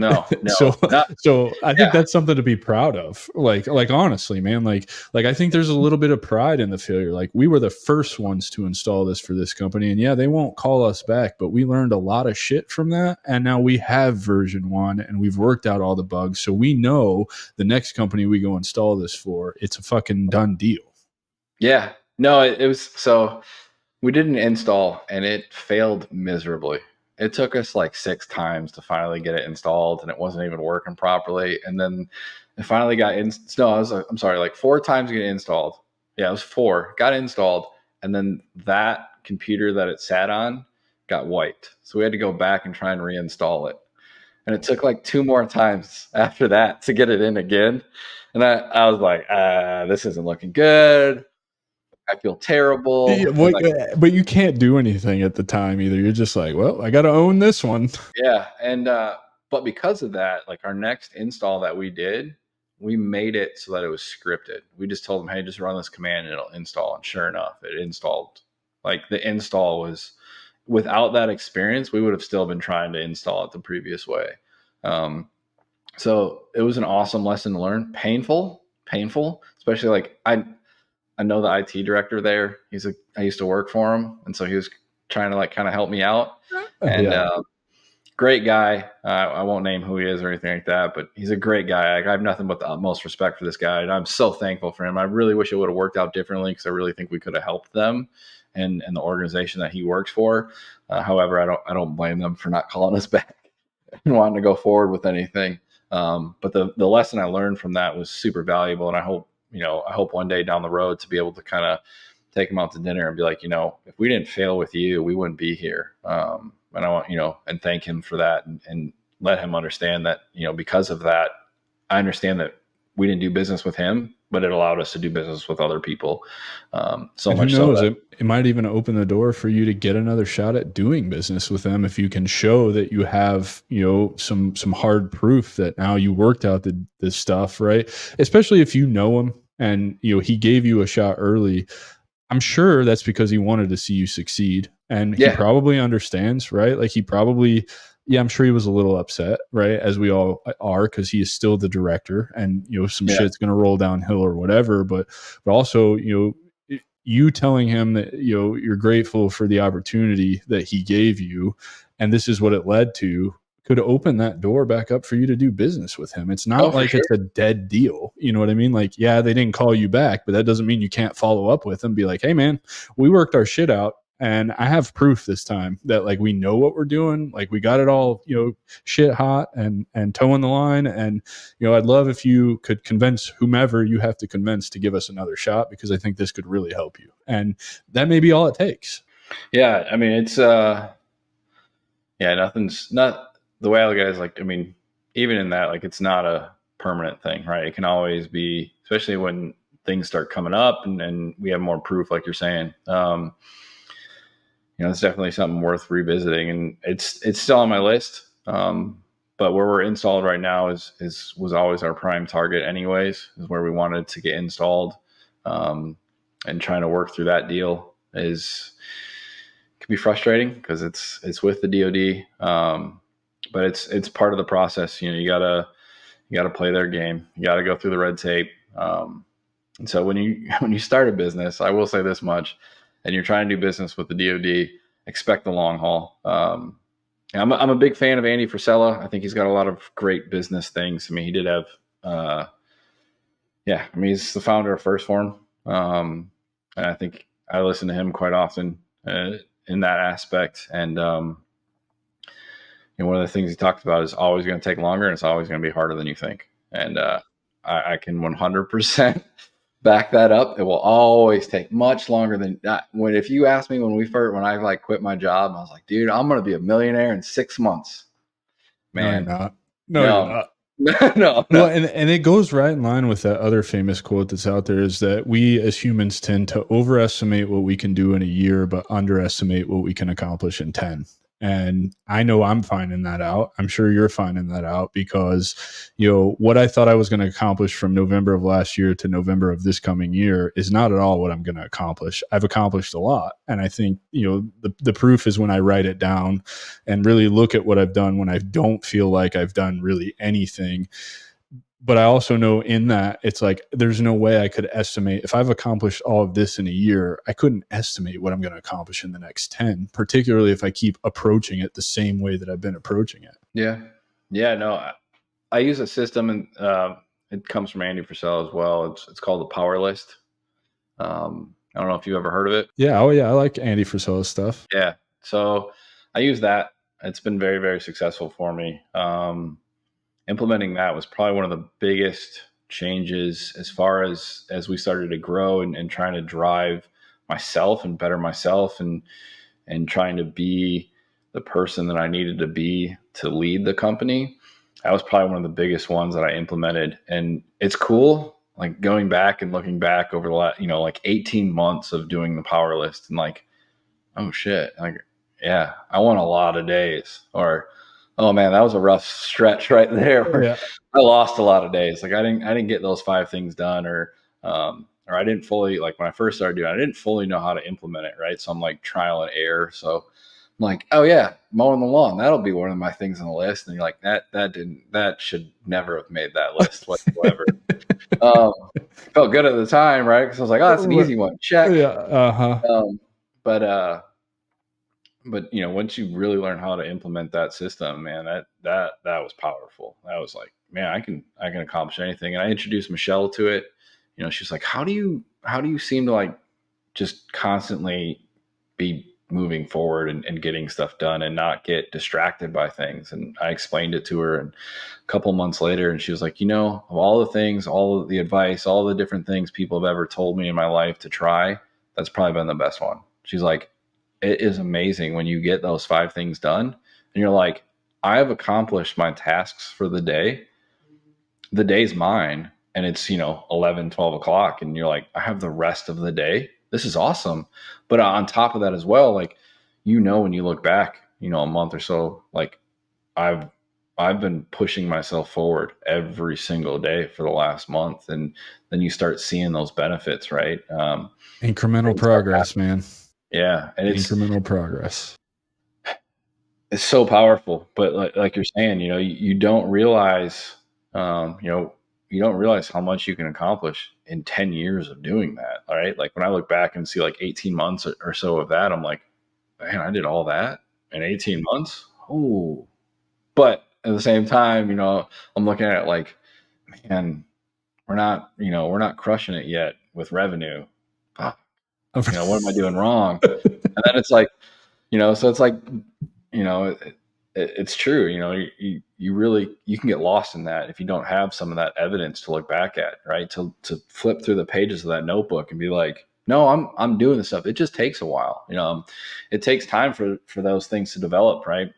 No. So I think that's something to be proud of. Like honestly, man, like I think there's a little bit of pride in the failure. Like, we were the first ones to install this for this company, and they won't call us back, but we learned a lot of shit from that. And now we have version 1 and we've worked out all the bugs. So we know the next company we go install this for, it's a fucking done deal. Yeah, no, it was, so we did an install and it failed miserably. It took us like 6 times to finally get it installed, and it wasn't even working properly. And then it finally got like 4 times to get it installed. Yeah, it was 4. Got installed, and then that computer that it sat on got wiped. So we had to go back and try and reinstall it. And it took like 2 more times after that to get it in again. And I was like, this isn't looking good. I feel terrible. Yeah, but you can't do anything at the time either. You're just like, well, I got to own this one. Yeah. And, but because of that, like our next install that we did, we made it so that it was scripted. We just told them, hey, just run this command and it'll install. And sure enough, it installed. Like, the install was, without that experience, we would have still been trying to install it the previous way. So it was an awesome lesson to learn. Painful, especially like I know the IT director there. I used to work for him. And so he was trying to like kind of help me out. And great guy. I won't name who he is or anything like that, but he's a great guy. I have nothing but the utmost respect for this guy. And I'm so thankful for him. I really wish it would have worked out differently because I really think we could have helped them and the organization that he works for. However, I don't blame them for not calling us back and wanting to go forward with anything. But the lesson I learned from that was super valuable. And I hope one day down the road to be able to kind of take him out to dinner and be like, if we didn't fail with you, we wouldn't be here. And I want, and thank him for that and let him understand that, because of that, I understand that we didn't do business with him, but it allowed us to do business with other people. So and much who knows, so it might even open the door for you to get another shot at doing business with them if you can show that you have, some hard proof that now you worked out this stuff, right? Especially if you know him and he gave you a shot early. I'm sure that's because he wanted to see you succeed, and he probably understands, right? Like, he probably. Yeah, I'm sure he was a little upset, right? As we all are, because he is still the director, and some shit's going to roll downhill or whatever. But also, you telling him that you're grateful for the opportunity that he gave you, and this is what it led to, could open that door back up for you to do business with him. It's not For like sure. it's a dead deal. You know what I mean? Like, yeah, they didn't call you back, but that doesn't mean you can't follow up with them. Be like, hey man, we worked our shit out. And I have proof this time that like we know what we're doing. Like we got it all, shit hot and towing the line. And I'd love if you could convince whomever you have to convince to give us another shot, because I think this could really help you. And that may be all it takes. Yeah, I mean, it's nothing's not the way I look at it is like, I mean, even in that, like, it's not a permanent thing, right? It can always be, especially when things start coming up and we have more proof, like you're saying. It's definitely something worth revisiting, and it's still on my list. But where we're installed right now was always our prime target, anyways. Is where we wanted to get installed, and trying to work through that deal can be frustrating because it's with the DoD, but it's part of the process. You gotta play their game. You gotta go through the red tape. And so when you start a business, I will say this much, and you're trying to do business with the DoD, expect the long haul. I'm a big fan of Andy Frisella. I think he's got a lot of great business things. I mean, he did have, he's the founder of First Form. And I think I listen to him quite often in that aspect. And, one of the things he talked about is always going to take longer, and it's always going to be harder than you think. And I can 100% back that up. It will always take much longer than that. If you asked me when I like quit my job, I was like, dude, I'm going to be a millionaire in 6 months. Man, No, you're not. No, you're not. no. Well, and it goes right in line with that other famous quote that's out there, is that we as humans tend to overestimate what we can do in a year, but underestimate what we can accomplish in 10. And I know I'm finding that out. I'm sure you're finding that out, because, what I thought I was going to accomplish from November of last year to November of this coming year is not at all what I'm going to accomplish. I've accomplished a lot. And I think, the proof is when I write it down and really look at what I've done when I don't feel like I've done really anything. But I also know in that it's like, there's no way I could estimate if I've accomplished all of this in a year. I couldn't estimate what I'm going to accomplish in the next 10, particularly if I keep approaching it the same way that I've been approaching it. Yeah. Yeah. No, I use a system, and it comes from Andy Frisell as well. It's called the Power List. I don't know if you ever heard of it. Yeah. Oh yeah. I like Andy Frisella's stuff. Yeah. So I use that. It's been very, very successful for me. Implementing that was probably one of the biggest changes as far as we started to grow and trying to drive myself and better myself and trying to be the person that I needed to be to lead the company. That was probably one of the biggest ones that I implemented. And it's cool, like going back and looking back over the last, like 18 months of doing the Power List, and like, oh shit, like, yeah, I won a lot of days. Or, oh man, that was a rough stretch right there. Yeah. I lost a lot of days. Like I didn't get those 5 things done, or I didn't fully, like when I first started doing it, I didn't fully know how to implement it. Right. So I'm like trial and error. So I'm like, oh yeah, mowing the lawn, that'll be one of my things on the list. And you're like, that should never have made that list whatsoever. Felt good at the time. Right. Cause I was like, oh, that's an easy one. Check. Yeah. Uh-huh. But once you really learn how to implement that system, man, that was powerful. That was like, man, I can accomplish anything. And I introduced Michelle to it. She's like, how do you seem to like just constantly be moving forward and getting stuff done and not get distracted by things? And I explained it to her, and a couple months later, and she was like, of all the things, all of the advice, all the different things people have ever told me in my life to try, that's probably been the best one. She's like, it is amazing when you get those 5 things done and you're like, I have accomplished my tasks for the day. The day's mine. And it's, 11, 12 o'clock. And you're like, I have the rest of the day. This is awesome. But on top of that as well, like, when you look back, a month or so, like I've been pushing myself forward every single day for the last month. And then you start seeing those benefits, right? Incremental progress, man. Yeah. And it's incremental progress. It's so powerful, but like you're saying, you don't realize, you don't realize how much you can accomplish in 10 years of doing that. All right. Like when I look back and see like 18 months or so of that, I'm like, man, I did all that in 18 months. Oh, But at the same time, I'm looking at it like, man, we're not crushing it yet with revenue. Fuck. What am I doing wrong? And then it's like, so it's like, it's true. You really, you can get lost in that if you don't have some of that evidence to look back at, right? To flip through the pages of that notebook and be like, no, I'm doing this stuff. It just takes a while. It takes time for those things to develop, right?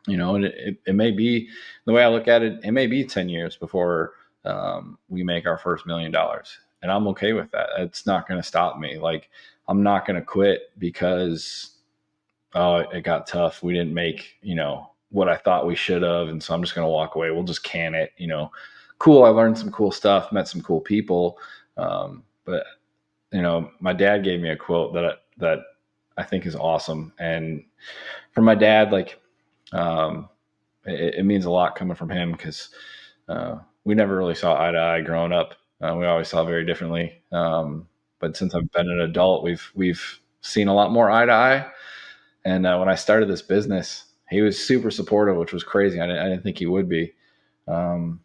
And it may be, the way I look at it, it may be 10 years before we make our first $1 million. And I'm okay with that. It's not going to stop me. Like, I'm not going to quit because, oh, it got tough. We didn't make, what I thought we should have. And so I'm just going to walk away. We'll just can it, cool. I learned some cool stuff, met some cool people. But my dad gave me a quote that I think is awesome. And from my dad, like, it means a lot coming from him because we never really saw eye to eye growing up. We always saw very differently. But since I've been an adult, we've seen a lot more eye to eye. And when I started this business, he was super supportive, which was crazy. I didn't think he would be. Because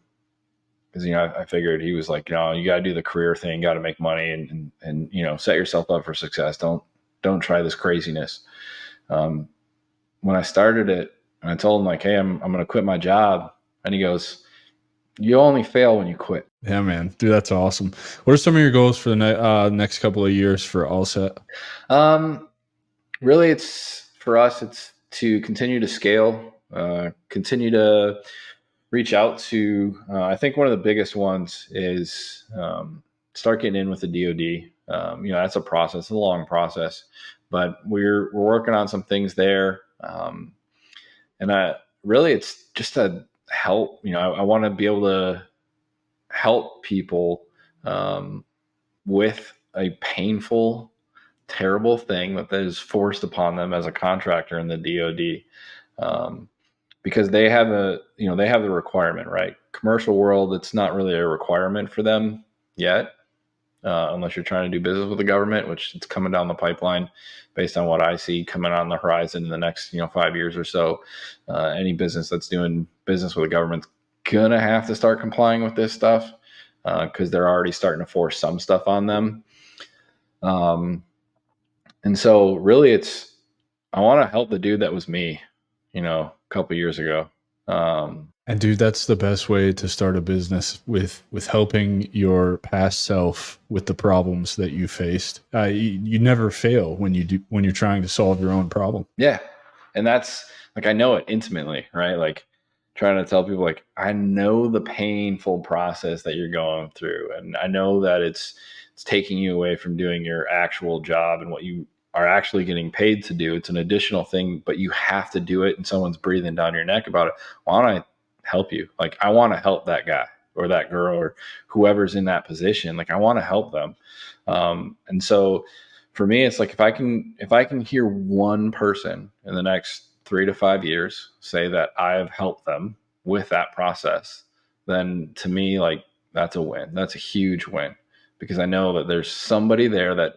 I figured he was like, you got to do the career thing, got to make money, and set yourself up for success. Don't try this craziness. When I started it, and I told him like, hey, I'm going to quit my job, and he goes, you only fail when you quit. Yeah, man, dude, that's awesome. What are some of your goals for the next couple of years for Allset? Really, it's for us. It's to continue to scale, continue to reach out to, I think one of the biggest ones is start getting in with the DoD. That's a process, it's a long process, but we're working on some things there. And really, it's just to help. I want to be able to help people with a painful, terrible thing that is forced upon them as a contractor in the DoD. Because they have the requirement, right? Commercial world, it's not really a requirement for them yet, unless you're trying to do business with the government, which it's coming down the pipeline based on what I see coming on the horizon in the next 5 years or so. Any business that's doing business with the government's gonna have to start complying with this stuff because they're already starting to force some stuff on them. And so really, I want to help the dude that was me, a couple years ago. And dude, that's the best way to start a business, with helping your past self with the problems that you faced. You never fail when you're trying to solve your own problem. Yeah. And that's like, I know it intimately, right? Like, trying to tell people, like, I know the painful process that you're going through. And I know that it's taking you away from doing your actual job and what you are actually getting paid to do. It's an additional thing, but you have to do it, and someone's breathing down your neck about it. Why don't I help you? Like, I want to help that guy or that girl or whoever's in that position. Like, I want to help them. And so for me, it's like, if I can hear one person in the next 3 to 5 years say that I have helped them with that process, then to me, like, that's a win. That's a huge win, because I know that there's somebody there that,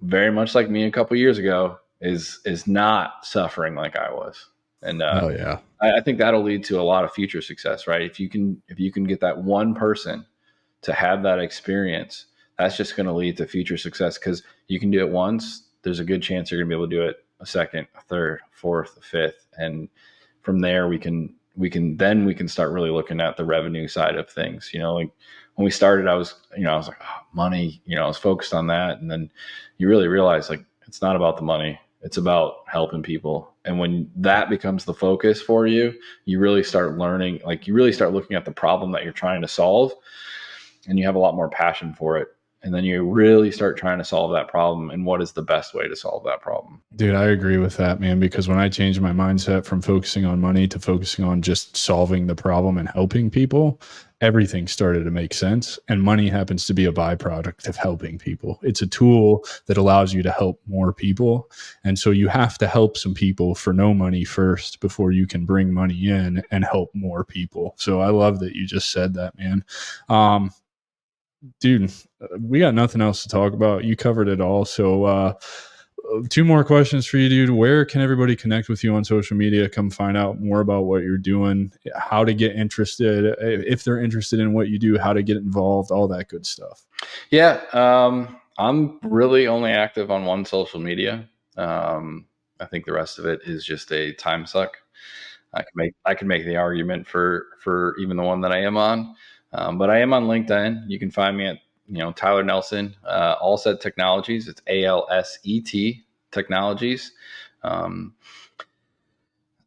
very much like me a couple years ago, is not suffering like I was. And oh yeah, I think that'll lead to a lot of future success, right? If you can get that one person to have that experience, that's just going to lead to future success, because you can do it once. There's a good chance you're going to be able to do it a second, a third, a fourth, a fifth, and from there we can start really looking at the revenue side of things. Like, when we started, I was like, oh, money, I was focused on that. And then you really realize, like, it's not about the money. It's about helping people. And when that becomes the focus for you, you really start learning, like, you really start looking at the problem that you're trying to solve, and you have a lot more passion for it. And then you really start trying to solve that problem, and what is the best way to solve that problem. Dude, I agree with that, man, because when I changed my mindset from focusing on money to focusing on just solving the problem and helping people, everything started to make sense. And money happens to be a byproduct of helping people. It's a tool that allows you to help more people. And so you have to help some people for no money first before you can bring money in and help more people. So I love that you just said that, man. Dude, we got nothing else to talk about. You covered it all. So 2 more questions for you, dude. Where can everybody connect with you on social media? Come find out more about what you're doing, how to get interested, if they're interested in what you do, how to get involved, all that good stuff. Yeah. I'm really only active on one social media. I think the rest of it is just a time suck. I can make the argument for even the one that I am on, but I am on LinkedIn. You can find me at Tyler Nelson, Allset Technologies. It's ALSET Technologies. Um,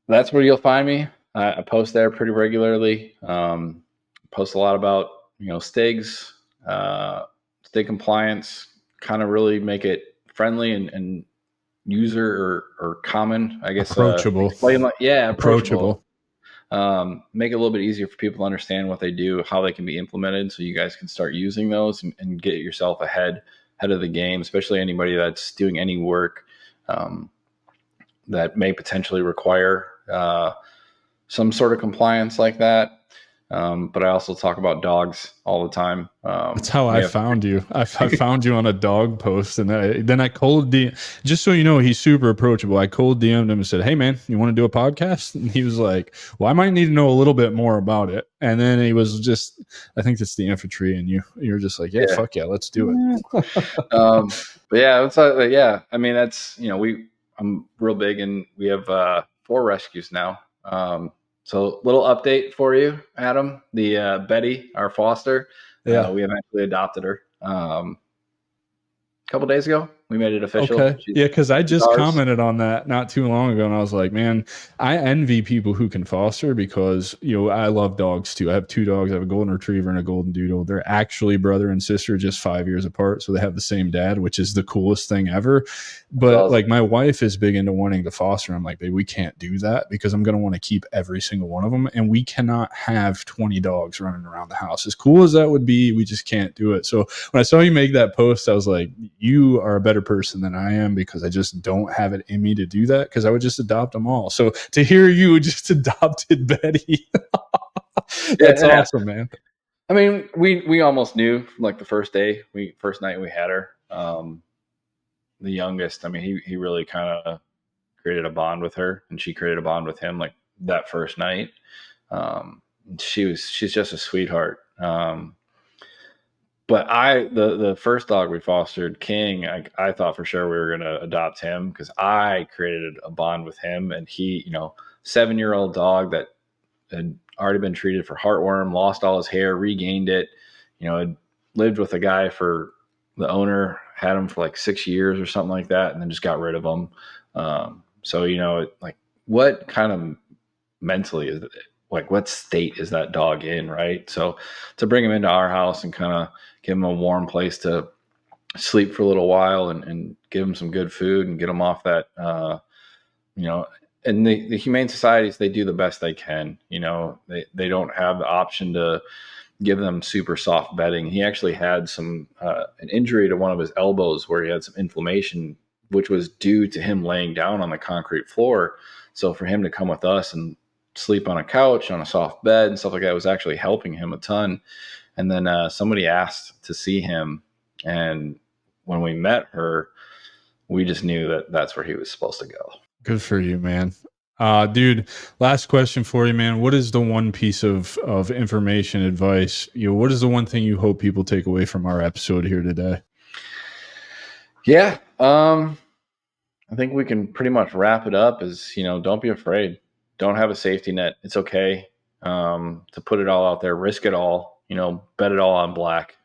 that's where you'll find me. I post there pretty regularly. Post a lot about STIGs, STIG compliance. Kind of really make it friendly and user or common, I guess. Approachable. Approachable. Make it a little bit easier for people to understand what they do, how they can be implemented, so you guys can start using those and get yourself ahead of the game, especially anybody that's doing any work that may potentially require some sort of compliance like that. But I also talk about dogs all the time. That's how I found you. I found you on a dog post, and then I cold DM. Just so you know, he's super approachable. I cold DM'd him and said, "Hey, man, you want to do a podcast?" And he was like, "Well, I might need to know a little bit more about it." And then he was just, I think it's the infantry, and you're just like, "Yeah, fuck yeah, let's do it." But yeah, it's yeah. I mean, that's I'm real big, and we have 4 rescues now. So little update for you, Adam. The Betty, our foster, we eventually adopted her a couple days ago. We made it official. Okay. Yeah, because I just commented on that not too long ago, and I was like, man, I envy people who can foster because, I love dogs too. I have 2 dogs. I have a golden retriever and a golden doodle. They're actually brother and sister, just 5 years apart. So they have the same dad, which is the coolest thing ever. But awesome. Like my wife is big into wanting to foster. I'm like, babe, we can't do that because I'm going to want to keep every single one of them. And we cannot have 20 dogs running around the house. As cool as that would be, we just can't do it. So when I saw you make that post, I was like, you are a better person than I am because I just don't have it in me to do that because I would just adopt them all. So to hear you just adopted Betty, that's awesome, man. I mean, we almost knew from like the first night we had her. The youngest, I mean, he really kind of created a bond with her, and she created a bond with him like that first night. She's just a sweetheart. But the first dog we fostered, King, I thought for sure we were going to adopt him because I created a bond with him, and he, 7-year-old dog that had already been treated for heartworm, lost all his hair, regained it, had lived with a guy for the owner, had him for like 6 years or something like that, and then just got rid of him. So, like what kind of mentally is it? Like what state is that dog in, right? So to bring him into our house and kind of give him a warm place to sleep for a little while and give him some good food and get him off that, and the humane societies, they do the best they can. They don't have the option to give them super soft bedding. He actually had an injury to one of his elbows where he had some inflammation, which was due to him laying down on the concrete floor. So for him to come with us and sleep on a couch, on a soft bed and stuff like that was actually helping him a ton. And then somebody asked to see him. And when we met her, we just knew that that's where he was supposed to go. Good for you, man. Dude, last question for you, man. What is the one piece of information, advice? What is the one thing you hope people take away from our episode here today? Yeah. I think we can pretty much wrap it up as, don't be afraid. Don't have a safety net. It's okay to put it all out there, risk it all, bet it all on black.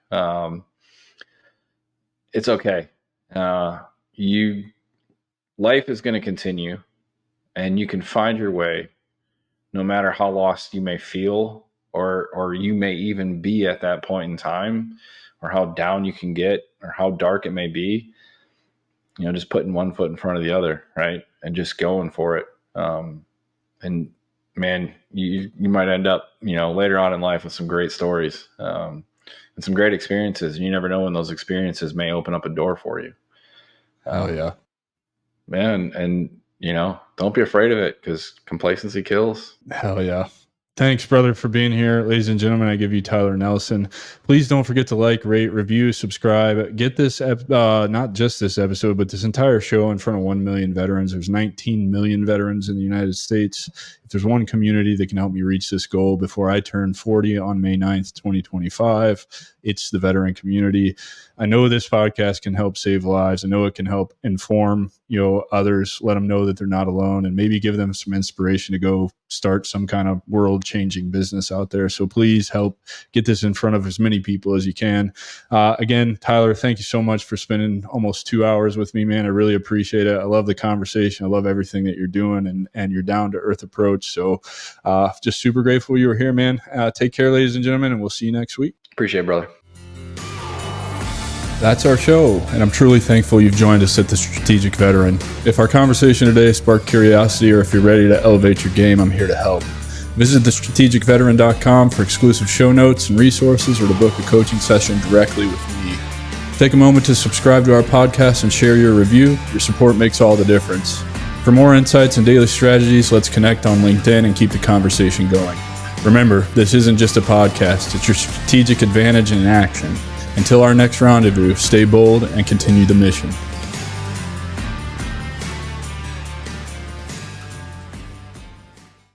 It's okay. Life is going to continue. And you can find your way no matter how lost you may feel or you may even be at that point in time or how down you can get or how dark it may be, just putting one foot in front of the other, right? And just going for it. And man, you might end up, later on in life with some great stories and some great experiences. And you never know when those experiences may open up a door for you. Oh yeah, man. And, don't be afraid of it because complacency kills. Hell yeah. Thanks, brother, for being here. Ladies and gentlemen, I give you Tyler Nelson. Please don't forget to like, rate, review, subscribe. Get this, not just this episode, but this entire show in front of 1 million veterans. There's 19 million veterans in the United States. If there's one community that can help me reach this goal before I turn 40 on May 9th, 2025, it's the veteran community. I know this podcast can help save lives. I know it can help inform, others, let them know that they're not alone, and maybe give them some inspiration to go start some kind of world-changing business out there. So please help get this in front of as many people as you can. Again, Tyler, thank you so much for spending almost 2 hours with me, man. I really appreciate it. I love the conversation. I love everything that you're doing and your down-to-earth approach. So just super grateful you were here, man. Take care, ladies and gentlemen, and we'll see you next week. Appreciate it, brother. That's our show, and I'm truly thankful you've joined us at The Strategic Veteran. If our conversation today sparked curiosity, or if you're ready to elevate your game, I'm here to help. Visit thestrategicveteran.com for exclusive show notes and resources, or to book a coaching session directly with me. Take a moment to subscribe to our podcast and share your review. Your support makes all the difference. For more insights and daily strategies, let's connect on LinkedIn and keep the conversation going. Remember, this isn't just a podcast, it's your strategic advantage in action. Until our next rendezvous, stay bold and continue the mission.